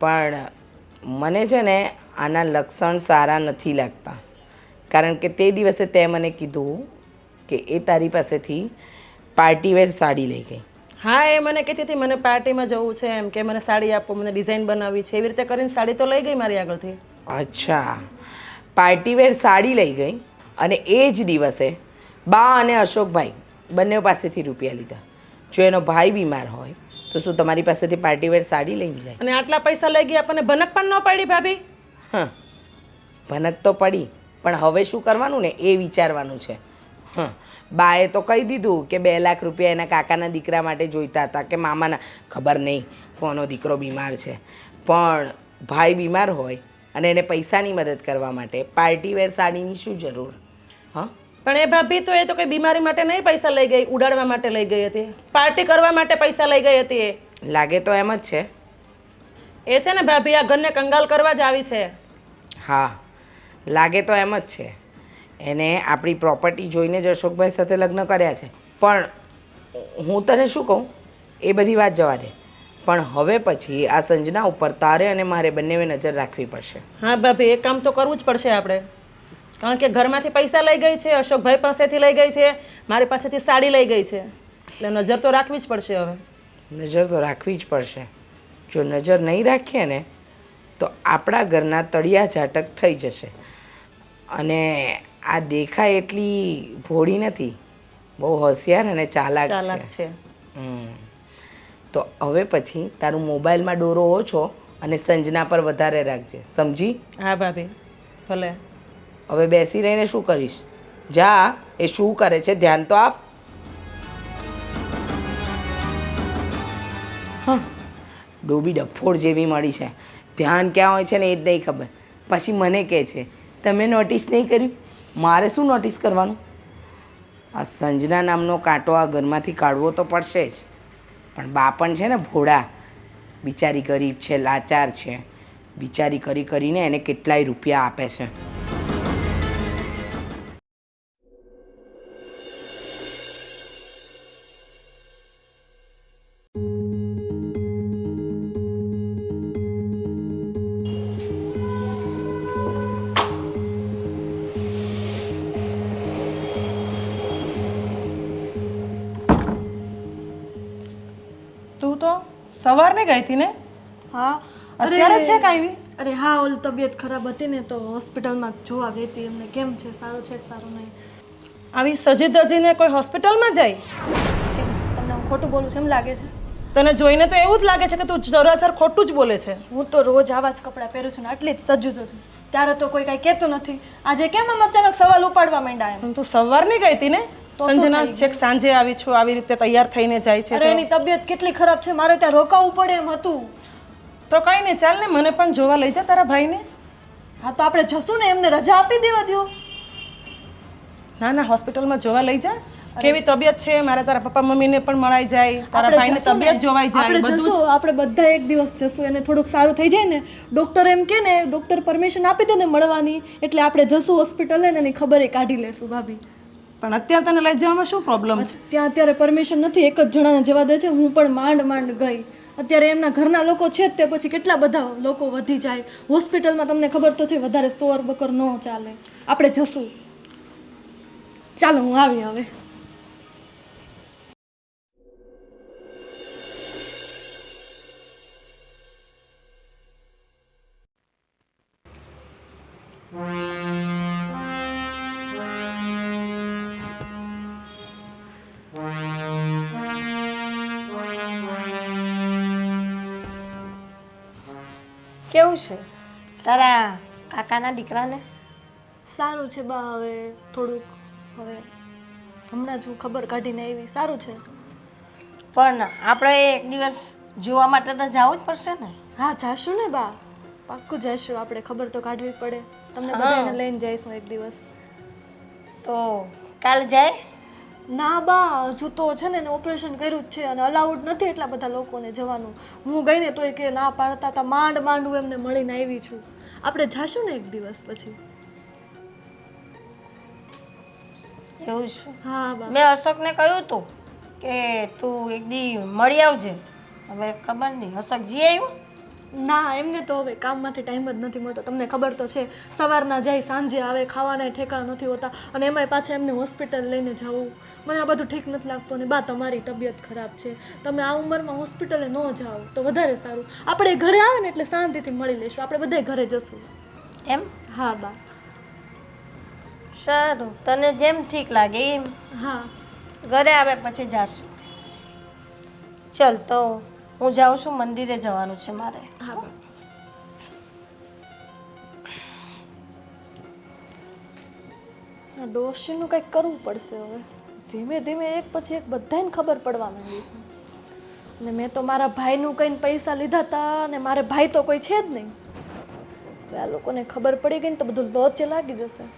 પણ મને છે ને આના લક્ષણ સારા નથી લાગતા, કારણ કે તે દિવસે તે મને કીધું કે એ તારી પાસેથી પાર્ટીવેર સાડી લઈ ગઈ. હા, એ મને કહેતી હતી મને પાર્ટીમાં જવું છે એમ કે મને સાડી આપો, મને ડિઝાઇન બનાવવી છે, એવી રીતે કરીને સાડી તો લઈ ગઈ મારી આગળથી. અચ્છા, પાર્ટીવેર સાડી લઈ ગઈ અને એ જ દિવસે બા અને અશોકભાઈ બંને પાસેથી રૂપિયા લીધા. જો એનો ભાઈ બીમાર હોય તો શું તમારી પાસેથી પાર્ટીવેર સાડી લઈને જાય? અને આટલા પૈસા લઈ ગયા આપણને ભનક પણ ન પડી ભાભી. હા, ભનક તો પડી, પણ હવે શું કરવાનું ને એ વિચારવાનું છે. હા, બાએ તો કહી દીધું કે 2 લાખ રૂપિયા એના કાકાના દીકરા માટે જોઈતા હતા કે મામાના, ખબર નહીં કોનો દીકરો બીમાર છે. પણ ભાઈ બીમાર હોય અને એને પૈસાની મદદ કરવા માટે પાર્ટીવેર સાડીની શું જરૂર? હા, પણ એ ભાભી તો એ તો કંઈ બીમારી માટે નહીં પૈસા લઈ ગઈ, ઉડાડવા માટે લઈ ગઈ હતી, પાર્ટી કરવા માટે પૈસા લઈ ગઈ હતી. એ લાગે તો એમ જ છે. એ છે ને ભાભી આ ઘરને કંગાલ કરવા જ આવી છે. હા, લાગે તો એમ જ છે. એને આપણી પ્રોપર્ટી જોઈને જ અશોકભાઈ સાથે લગ્ન કર્યા છે. પણ હું તને શું કહું, એ બધી વાત જવા દે. પણ હવે પછી આ સંજના ઉપર તારે અને મારે બંનેવે નજર રાખવી પડશે. હા ભાભી, એ કામ તો કરવું જ પડશે આપણે. કારણ કે ઘરમાંથી પૈસા લઈ ગઈ છે, અશોકભાઈ પાસેથી લઈ ગઈ છે, મારી પાસેથી સાડી લઈ ગઈ છે. એટલે નજર તો રાખવી જ પડશે હવે. નજર તો રાખવી જ પડશે. જો નજર નહીં રાખીએ ને તો આપણા ઘરના તળિયા ઝાટક થઈ જશે. અને આ દેખાય એટલી ભોળી નથી, બહુ હોશિયાર અને ચાલાક ચાલાક છે. છે. તો હવે પછી તારું મોબાઈલમાં ડોરો ઓછો અને સંજના પર વધારે રાખજે, સમજી? હા ભાભી, ભલે. હવે બેસી રહીને શું કરીશ? જા, એ શું કરે છે ધ્યાન તો આપ. ડોબી ડફોડ જેવી મળી છે, ધ્યાન ક્યાં હોય છે ને એ જ નહીં ખબર. પછી મને કહે છે તમે નોટિસ નહીં કર્યું. મારે શું નોટિસ કરવાનું? આ સંજના નામનો કાંટો આ ઘરમાંથી કાઢવો તો પડશે જ. પણ બાપણ છે ને ભોળા, બિચારી ગરીબ છે, લાચાર છે, બિચારી કરી કરીને એને કેટલાય રૂપિયા આપે છે. તું તો સવારની ગઈ હતી ને? હા. અત્યારે છે કે આવી? અરે હા, ઓલી તબિયત ખરાબ હતી ને તો હોસ્પિટલમાં જોવા ગઈ હતી. એમને કેમ છે, સારું છે કે સારું નહીં? આવી સજી ધજીને કોઈ હોસ્પિટલમાં જાય? કેમ, તમને હું ખોટું બોલું છું એમ લાગે છે? તને જોઈને તો એવું જ લાગે છે કે તું જરાસર ખોટું જ બોલે છે. હું તો રોજ આવા જ કપડાં પહેરું છું ને આટલી જ સજ્જુ તો છું. ત્યારે તો કોઈ કાંઈ કહેતું નથી. આજે કેમ આમ અચાનક સવાલ ઉપાડવા માંડ્યા એમ? પણ તું સવારની ગઈ હતી ને? તો શું સંજના થઈ છેક સાંજે આવી છું, આવી રીતે તૈયાર થઈને જાય છે અરે તો. એની તબિયત કેટલી ખરાબ છે, મારે ત્યાં રોકાવું પડે એમ હતું. તો કઈ નહીં, ચાલ ને મને પણ જોવા લઈ જા તારા ભાઈને. હા તો આપણે જશું ને, એમને રજા આપી દેવા દો. ના ના, હોસ્પિટલમાં જોવા લઈ જા. કેવી તબિયત છે, મારા તારા પપ્પા મમ્મીને પણ મળાઈ જાય, તારા ભાઈને તબિયત જોવાઈ જાય, બધું જ. આપણે બધા એક દિવસ જશું, એને થોડુંક સારું થઈ જાય ને, ડોક્ટર એમ કે ને, ડોક્ટર પરમિશન આપી દે ને મળવાની, એટલે આપણે જશું હોસ્પિટલ ને એની ખબર એ કાઢી લેશું ભાભી. પણ અત્યારે તને લઈ જવામાં શું પ્રોબ્લેમ છે? ત્યાં અત્યારે પરમિશન નથી, એક જ જણાને જવા દે છે. હું પણ માંડ માંડ ગઈ. અત્યારે એમના ઘરના લોકો છે જ, તે પછી કેટલા બધા લોકો વધી જાય હોસ્પિટલમાં. તમને ખબર તો છે, વધારે સ્ટોર બકર ન ચાલે. આપણે જશું. ચાલો હું આવી હવે. કેવું છે તારા કાકાના દીકરાને? સારું છે બા, હવે થોડુંક હવે હમણાં જ હું ખબર કાઢીને આવી. સારું છે. પણ આપણે એક દિવસ જોવા માટે તો જવું જ પડશે ને? હા જાશું ને બા, પાક્કું જઈશું. આપણે ખબર તો કાઢવી પડે. તમને બધાને લઈને જઈશું એક દિવસ. તો કાલ જાય? ના બા, હજુ તો છે ને એને ઓપરેશન કર્યું જ છે અને અલાઉડ નથી એટલા બધા લોકોને જવાનું. હું ગઈ ને તોય કે ના પાડતા હતા. માંડ માંડ હું એમને મળીને આવી છું. આપણે જાશું ને એક દિવસ પછી. એવું છે? હા બા. મેં અશોકને કહ્યું હતું કે તું એક દી મળી આવજે. હવે ખબર નહીં અશોક જી આવ્યો? ના, એમને તો હવે કામમાંથી ટાઈમ જ નથી મળતો. તમને ખબર તો છે, સવારના જાય સાંજે આવે, ખાવાના ઠેકાણા નથી હોતા. અને એમાંય પાછા એમને હોસ્પિટલ લઈને જવું, મને આ બધું ઠીક નથી લાગતું. અને બા તમારી તબિયત ખરાબ છે, તમે આ ઉંમરમાં હોસ્પિટલે ન જાઓ તો વધારે સારું. આપણે ઘરે આવે ને એટલે શાંતિથી મળી લઈશું. આપણે બધા ઘરે જશું. એમ? હા બા. સારું, તને જેમ ઠીક લાગે એમ. હા ઘરે આવે પછી જાશું. ચલ તો હું જાઉં છું, મંદિરે જવાનું છે મારે. હા બા. આ ડોશીનું કંઈક કરવું પડશે હવે. ધીમે ધીમે એક પછી એક બધાને ખબર પડવા માંડી છે. અને મેં તો મારા ભાઈનું કંઈને પૈસા લીધા હતા, અને મારે ભાઈ તો કોઈ છે જ નહીં. હવે આ લોકોને ખબર પડી ગઈ ને તો બધું લોચે લાગી જશે.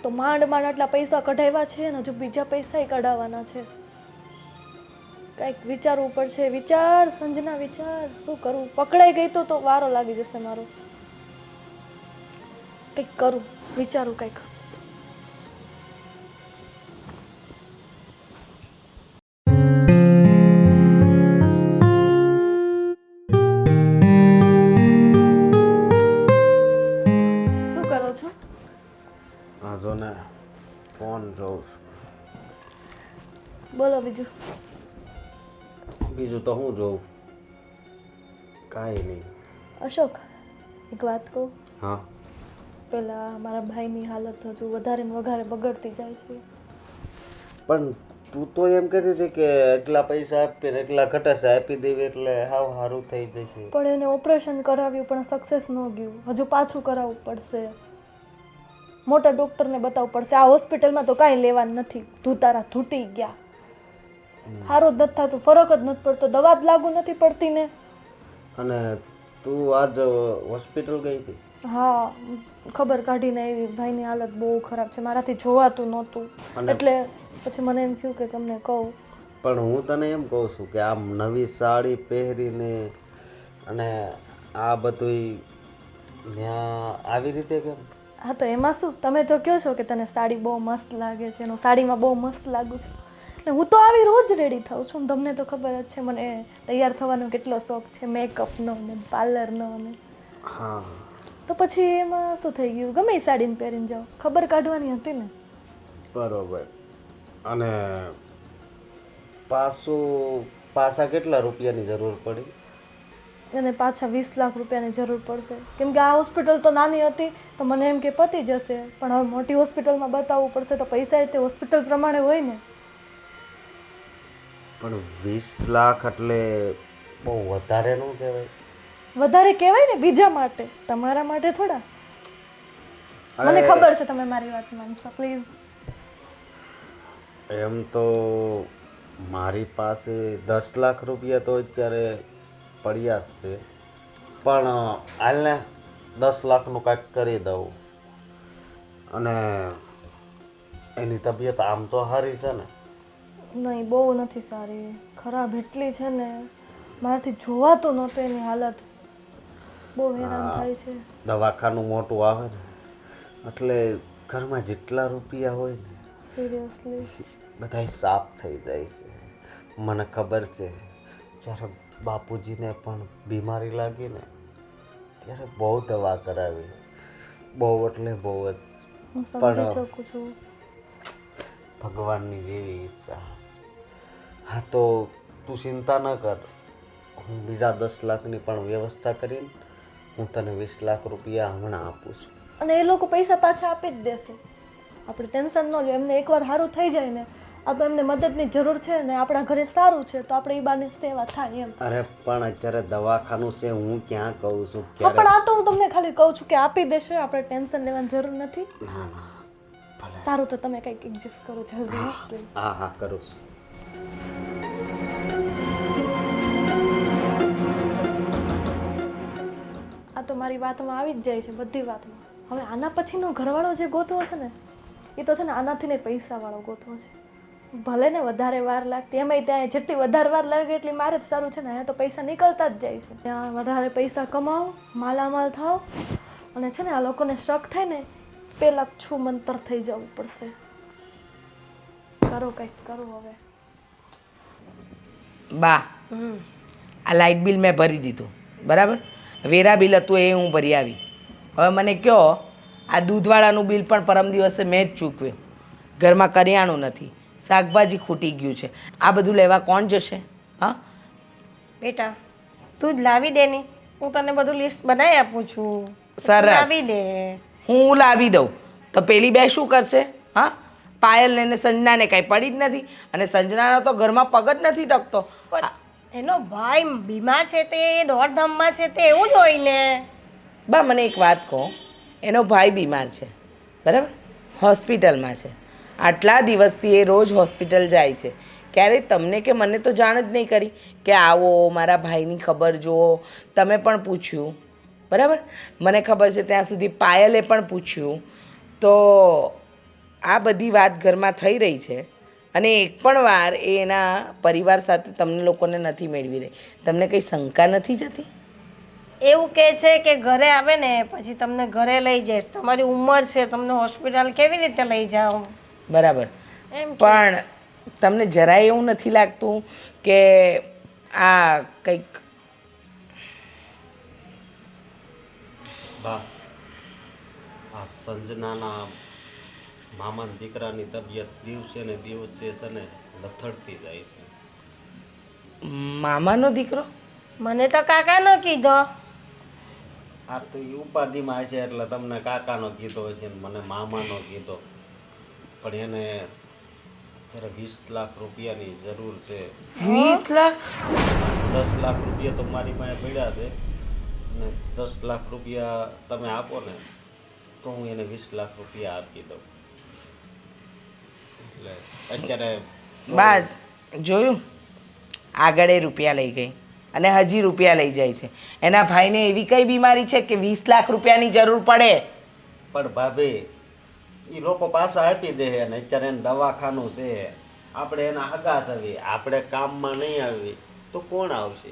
તો માંડ માંડ આટલા પૈસા કઢાવ્યા છે અને હજુ બીજા પૈસા કઢાવવાના છે. કંઈક વિચારવું પડશે. વિચાર સંજના, વિચાર. શું કરવું? પકડાઈ ગઈ તો વારો લાગી જશે મારો. કંઈક કરું, વિચારું કંઈક. શું કરો છો? હા જો ને ફોન જોઉં છું. બોલો બીજું. બીજું તો હું જોઉં, કાંઈ નહીં. અશોક, એક વાત કહું. હા પેલા મારા ભાઈની હાલત હજુ વધારે ને વધારે બગડતી જાય છે. પણ તું તો એમ કહેતી હતી કે એટલા પૈસા આપીને એટલા ઘટાશે આપી દેવી એટલે હાવ સારું થઈ જશે. પણ એને ઓપરેશન કરાવ્યું પણ સક્સેસ ન ગયું. હજુ પાછું કરાવવું પડશે. મોટા ડૉક્ટરને બતાવવું પડશે. આ હોસ્પિટલમાં તો કાંઈ લેવાનું નથી. ધૂતારા ધૂટી ગયા. સારું જ નથી થતું, ફરક જ નથી પડતો, દવા જ લાગુ નથી પડતી ને. અને તું આજ હોસ્પિટલ ગઈ હતી? હા, ખબર કાઢીને આવી. ભાઈની હાલત બહુ ખરાબ છે, મારાથી જોવાતું નહોતું. એટલે પછી મને એમ થયું કે તમને કહું. પણ હું તને એમ કહું છું કે આમ નવી સાડી પહેરીને અને આ બધુંય ત્યાં આવી રીતે કેમ? હા તો એમાં શું, તમે તો કહો છો કે તને સાડી બહુ મસ્ત લાગે છે, એનો સાડીમાં બહુ મસ્ત લાગુ છું. ને હું તો આવી રોજ રેડી થાઉં છું. તમને તો ખબર જ છે મને તૈયાર થવાનો કેટલો શોખ છે, મેકઅપનો ને પાર્લરનો ને. હા તો પછી એમાં શું થઈ ગયું, ગમે એ સાડીને પહેરીને જાઓ. ખબર કાઢવાની હતી ને. બરોબર. અને પાછા કેટલા રૂપિયાની જરૂર પડી? એને પાછા 20 લાખ રૂપિયાની જરૂર પડશે. કેમ કે આ હોસ્પિટલ તો નાની હતી તો મને એમ કે પતી જશે, પણ હવે મોટી હોસ્પિટલમાં બતાવવું પડશે તો પૈસા તે હોસ્પિટલ પ્રમાણે હોય ને. પણ 20 લાખ એટલે બહુ વધારે ન કહેવાય? વધારે કહેવાય ને બીજા માટે, તમારા માટે થોડા. મને ખબર છે તમે મારી વાત માનશો. પ્લીઝ. એમ તો મારી પાસે 10 લાખ રૂપિયા તો અત્યારે પડ્યા જ છે, પણ હાલને 10 લાખનું કાંઈક કરી દઉં. અને એની તબિયત આમ તો સારી છે ને? નહીં, બહુ નથી સારી. ખરાબ એટલી છે ને, મારાથી જોવાતું નહોતું એની હાલત. બહુ હેરાન થાય છે. દવાખાનું મોટું આવે ને એટલે ઘરમાં જેટલા રૂપિયા હોય ને સિરિયસલી. બધાય સાફ થઈ જાય છે. મને ખબર છે જ્યારે બાપુજીને પણ બીમારી લાગી ને ત્યારે બહુ દવા કરાવી, બહુ એટલે બહુ જ. હું સમજી શકું છું. ભગવાનની એવી ઈચ્છા. હા તો તું ચિંતા ન કર, હું બીજા 10 લાખની પણ વ્યવસ્થા કરીને હું તને 20 લાખ રૂપિયા હમણાં આપું છું. અને એ લોકો પૈસા પાછા આપી જ દેશે. આપણે ટેન્શન ન લો. એમને એકવાર સારું થઈ જાય ને, આ તો એમને મદદની જરૂર છે ને આપણા ઘરે સારું છે તો આપણે એ બાને સેવા થાય એમ. અરે પણ અત્યારે દવાખાનું છે, હું ક્યાં કહું છું હા ક્યારે. પણ આ તો હું તમને ખાલી કહું છું કે આપી દેશે, આપણે ટેન્શન લેવાની જરૂર નથી. ના ના ભલે. સારું તો તમે કંઈક એડજસ્ટ કરો જલ્દી પ્લીઝ. હા હા કરું છું. આ તો મારી વાતમાં આવી જ જાય છે, બધી વાતમાં. હવે આના પછીનો ઘરવાળો જે ગોતવો છે ને, એ તો છે ને આનાથી ને પૈસાવાળો ગોતવો છે. ભલે ને વધારે વાર લાગતી, એમાંય ત્યાં જેટલી વધારે વાર લાગે એટલી મારે જ સારું છે ને. અહીંયા તો પૈસા નીકળતા જ જાય છે. ત્યાં વધારે પૈસા કમાઓ, માલામાલ થાઓ, અને છે ને આ લોકોને શક થાય ને પહેલાં છું મંતર થઈ જવું પડશે. કરો કંઈક કરો હવે. બા, આ લાઇટ બિલ મેં ભરી દીધું, બરાબર. વેરા બિલ હતું એ હું ભરી આવી. હવે મને કહો, આ દૂધવાળાનું બિલ પણ પરમ દિવસે મેં જ ચૂકવ્યું. ઘરમાં કરિયાણું નથી, શાકભાજી ખૂટી ગયું છે. આ બધું લેવા કોણ જશે? હા બેટા તું જ લાવી દે ને, હું તને બધું લિસ્ટ બનાવી આપું છું. તું સરસ. લાવી દે. હું લાવી દઉં તો પેલી બે શું કરશે? હા, પાયલને ને સંજનાને કાંઈ પડી જ નથી, અને સંજનાનો તો ઘરમાં પગ જ નથી તકતો. પણ એનો ભાઈ બીમાર છે તે દોડધામમાં છે તે એવું જ હોય ને. બા મને એક વાત કહો, એનો ભાઈ બીમાર છે બરાબર, હોસ્પિટલમાં છે. આટલા દિવસથી એ રોજ હોસ્પિટલ જાય છે. ક્યારેય તમને કે મને તો જાણ જ નહીં કરી કે આવો મારા ભાઈની ખબર જુઓ. તમે પણ પૂછ્યું બરાબર, મને ખબર છે ત્યાં સુધી પાયલે પણ પૂછ્યું. તો આ બધી વાત ઘરમાં થઈ રહી છે અને એક પણ વાર એ એના પરિવાર સાથે તમને લોકોને નથી મેળવી રહી. તમને કંઈ શંકા નથી જતી? એવું કહે છે કે ઘરે આવે ને પછી તમને ઘરે લઈ જઈશ. તમારી ઉંમર છે, તમને હોસ્પિટલ કેવી રીતે લઈ જાઉં બરાબર. એમ કે પણ તમને જરાય એવું નથી લાગતું કે આ કંઈક બા આ સંજનાના મામાના દીકરાની તબિયત દિવસે ને દિવસે છે ને લથડતી જાય છે. મામાનો દીકરો? મને તો કાકાનો કીધો. આ તો ઈ ઉપાધિમાં છે એટલે તમને કાકાનો કીધો છે ને મને મામાનો કીધો. પણ એને અત્યારે 20 લાખ રૂપિયાની જરૂર છે. 20 લાખ? 10 લાખ રૂપિયા તો મારી પાસે પડ્યા છે ને 10 લાખ રૂપિયા તમે આપો ને તો હું એને 20 લાખ રૂપિયા આપી દઉં. એટલે અત્યારે બા જોયું, આગળ એ રૂપિયા લઈ ગઈ અને હજી રૂપિયા લઈ જાય છે. એના ભાઈને એવી કઈ બીમારી છે કે 20 લાખ રૂપિયાની જરૂર પડે? પણ ભાભી એ લોકો પાછા આપી દે છે ને અત્યારે એને દવાખાનું છે. આપણે એના હગા છે, આપણે કામમાં નહીં આવી તો કોણ આવશે?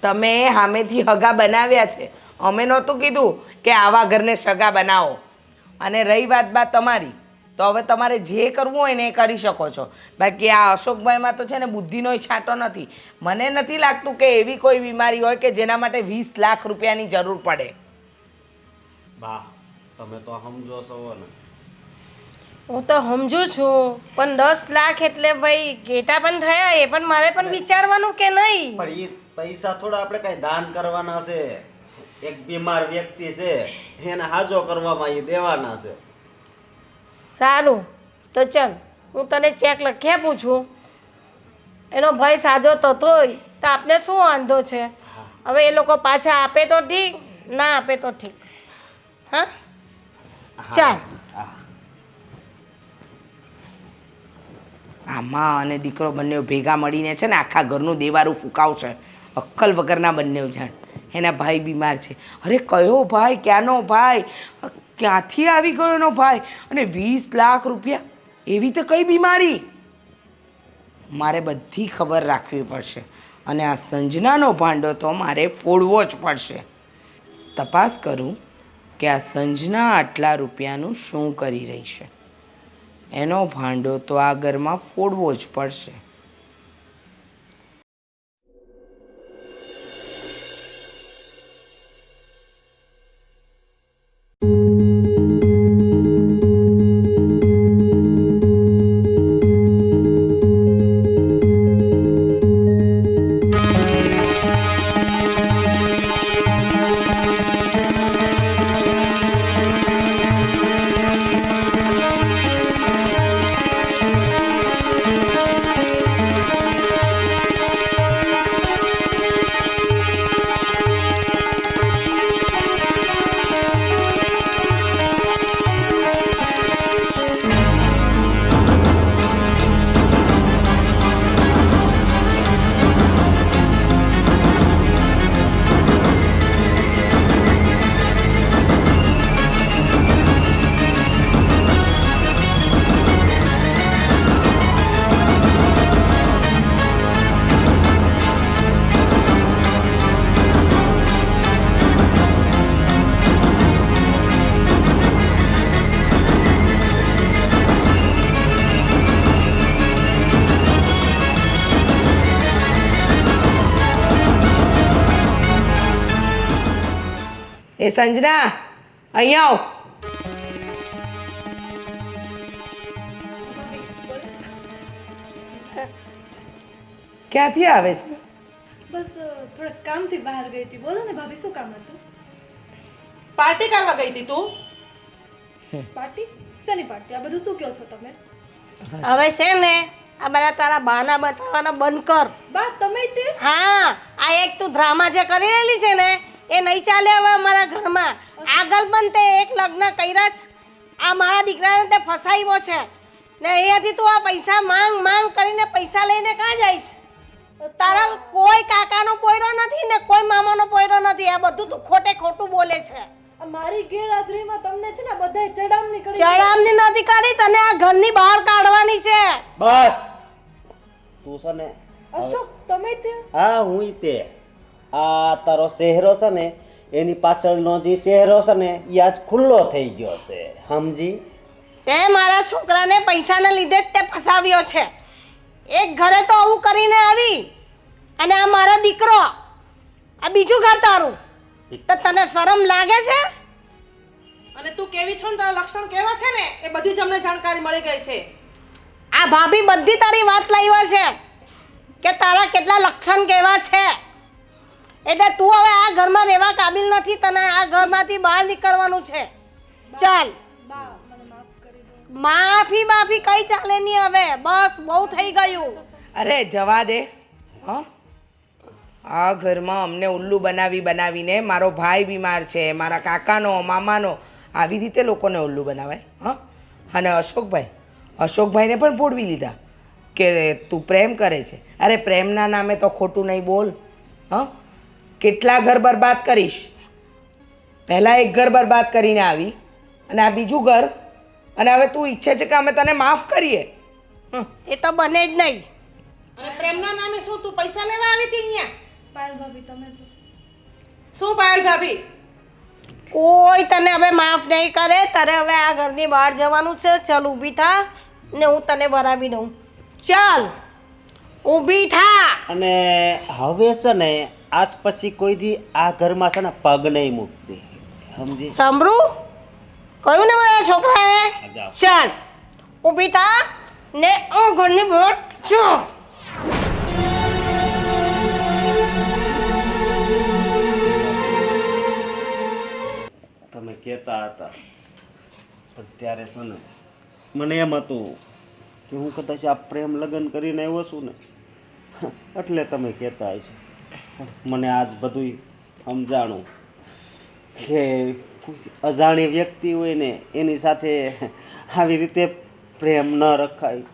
તમે સામેથી હગા બનાવ્યા છે, અમે નહોતું કીધું કે આવા ઘરને સગા બનાવો. અને રહી વાત તમારી, તો હવે તમારે જે કરવું હોય ને એ કરી શકો છો. બાકી આ અશોકભાઈમાં તો છે ને બુદ્ધિનો છાંટો નથી. મને નથી લાગતું કે એવી કોઈ બીમારી હોય કે જેના માટે 20 લાખ રૂપિયાની જરૂર પડે. બા તમે તો સમજો છો ને. હું તો સમજુ છું, પણ 10 લાખ એટલે ભાઈ ઘેટા પણ થયા, એ પણ મારે પણ વિચારવાનું કે નહીં. પણ એ પૈસા થોડા આપણે કઈ દાન કરવાના છે. એક બીમાર વ્યક્તિ છે એને હાજો કરવામાં એ દેવાના છે. સારું તો ચાલ, હું તને ચેક લખી આપું છું. એનો ભાઈ સાજો થતો હોય તો આપને શું વાંધો છે? હવે એ લોકો પાછા આપે તો ઠીક, ના આપે તો ઠીક. હા ચાલ. આ મા અને દીકરો બંને ભેગા મળીને છે ને આખા ઘરનું દેવારું ફૂંકાવશે. અક્કલ વગરના બંને જાણ. એના ભાઈ બીમાર છે. અરે કયો ભાઈ? ક્યાંનો ભાઈ? ક્યાંથી આવી ગયો એનો ભાઈ? અને 20 લાખ રૂપિયા? એવી તો કઈ બીમારી? મારે બધી ખબર રાખવી પડશે અને આ સંજનાનો ભાંડો તો મારે ફોડવો જ પડશે. તપાસ કરું કે આ સંજના આટલા રૂપિયાનું શું કરી રહી છે. એનો ભાંડો તો આ ઘરમાં ફોડવો જ પડશે. એ સંજના, અહીંયા આવ. ક્યાંથી આવે છે? બસ થોડાક કામથી બહાર ગઈ હતી. બોલો ને ભાભી, શું કામ હતું? પાર્ટી કરવા ગઈ હતી તું? પાર્ટી? શેની પાર્ટી? આ બધું શું કહો છો તમે? હવે છે ને આ બધા તારા બહાના બતાવવાના બંધ કર. બા તમે તે હા, આ એક તું ડ્રામા જે કરી રહેલી છે ને એ નહીં ચાલે હવે અમારા ઘરમાં. આગળ પણ તે એક લગ્ન કર્યા જ, આ મારા દીકરાને તે ફસાવ્યો છે ને અહીંયાથી તું આ પૈસા માંગ કરીને પૈસા લઈને ક્યાં જઈશ? તારા કોઈ કાકાનો પોયરો નથી ને કોઈ મામાનો પોયરો નથી. આ બધું તું ખોટું બોલે છે. આ મારી ગેરહાજરીમાં તમને છે ને બધાય ચડામણી કરી. ચડામણી નથી કરી, તને આ ઘરની બહાર કાઢવાની છે. બસ તું છે ને અશોક તમે તે હા હું તે આ તારો ચહેરો છે ને એની પાછળનો જે ચહેરો છે ને એ આજ ખુલ્લો થઈ ગયો છે, સમજી? તે મારા છોકરાને પૈસાના લીધે જ તે ફસાવ્યો છે. એક ઘરે તો આવું કરીને આવી અને આ મારા દીકરો, આ બીજું ઘર તારું. તો તને શરમ લાગે છે? અને તું કેવી છો ને તારા લક્ષણ કેવા છે ને એ બધી જ અમને જાણકારી મળી ગઈ છે. આ ભાભી બધી તારી વાત લાવ્યા છે કે તારા કેટલા લક્ષણ કેવા છે. એટલે તું હવે આ ઘરમાં રહેવા કાબિલ નથી. તને આ ઘરમાંથી બહાર નીકળવાનું છે. ચાલ. માફી બાફી કઈ ચાલે નહીં હવે. બસ બહુ થઈ ગયું. અરે જવા દે. હા, આ ઘરમાં અમને ઉલ્લુ બનાવીને મારો ભાઈ બીમાર છે, મારા કાકાનો, મામાનો, આવી રીતે લોકોને ઉલ્લુ બનાવાય? હા. અને અશોકભાઈને પણ પોડવી લીધા કે તું પ્રેમ કરે છે. અરે પ્રેમના નામે તો ખોટું નહીં બોલ. હા, કેટલા ઘર બરબાદ કરીશ. પહેલાં એક ઘર બરબાદ કરીને આવી અને આ બીજું ઘર, અને હવે તું ઈચ્છે છે કે અમે તને માફ કરીએ? એ તો બને જ નહીં. અને પ્રેમના નામે શું તું પૈસા લેવા આવી હતી અહીંયા? પાયલ ભાભી તમે તો શું પાયલ ભાભી? કોઈ તને હવે માફ નહીં કરે. તારે હવે આ ઘરની બહાર જવાનું છે. ચાલ ઊભી થા ને હું તને વરાવી દઉં. ચાલ ઊભી થા. અને હવે છે ને આજ પછી કોઈ દી આ ઘરમાં છે ને પગ નહીં મૂકતી, સમજી? સાંભળું કહ્યું ને મારા છોકરાએ? ચાલ ઊભી થા ને આ ઘરની બહાર ચાલ. તમે કહેતા હતા પણ ત્યારે છે ને મને એમ હતું કે હું કદાચ આ પ્રેમ લગ્ન કરીને આવ્યો છું ને એટલે તમે કહેતા હશો. મને આજ બધું સમજાણું કે અજાણી વ્યક્તિ હોય ને એની સાથે આવી રીતે પ્રેમ ન રખાય.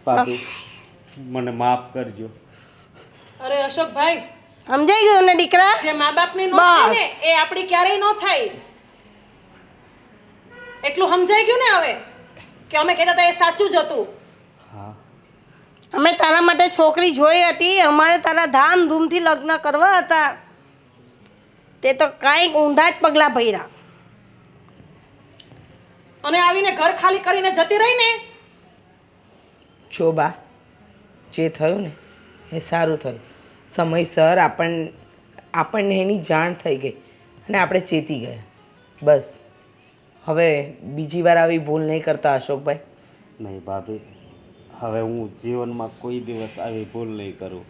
ભાભી મને માફ કરજો. અરે અશોકભાઈ, સમજાઈ ગયું ને દીકરા? જે મા બાપની નો થાય ને એ આપણી ક્યારેય ન થાય. એટલું સમજાઈ ગયું ને હવે કે અમે કહેતા હતા એ સાચું જ હતું. હા, અમે તારા માટે છોકરી જોઈ હતી. અમારે તારા ધામધૂમથી લગ્ન કરવા હતા. તે તો કાંઈક ઊંધા જ પગલાં ભર્યા. અને આવીને ઘર ખાલી કરીને જતી રહી ને. જો બા, જે થયું ને એ સારું થયું. સમયસર આપણને એની જાણ થઈ ગઈ અને આપણે ચેતી ગયા. બસ હવે બીજી વાર આવી ભૂલ નહીં કરતા અશોકભાઈ. નહીં ભાભી, હવે હું જીવનમાં કોઈ દિવસ આવી ભૂલ નહીં કરું.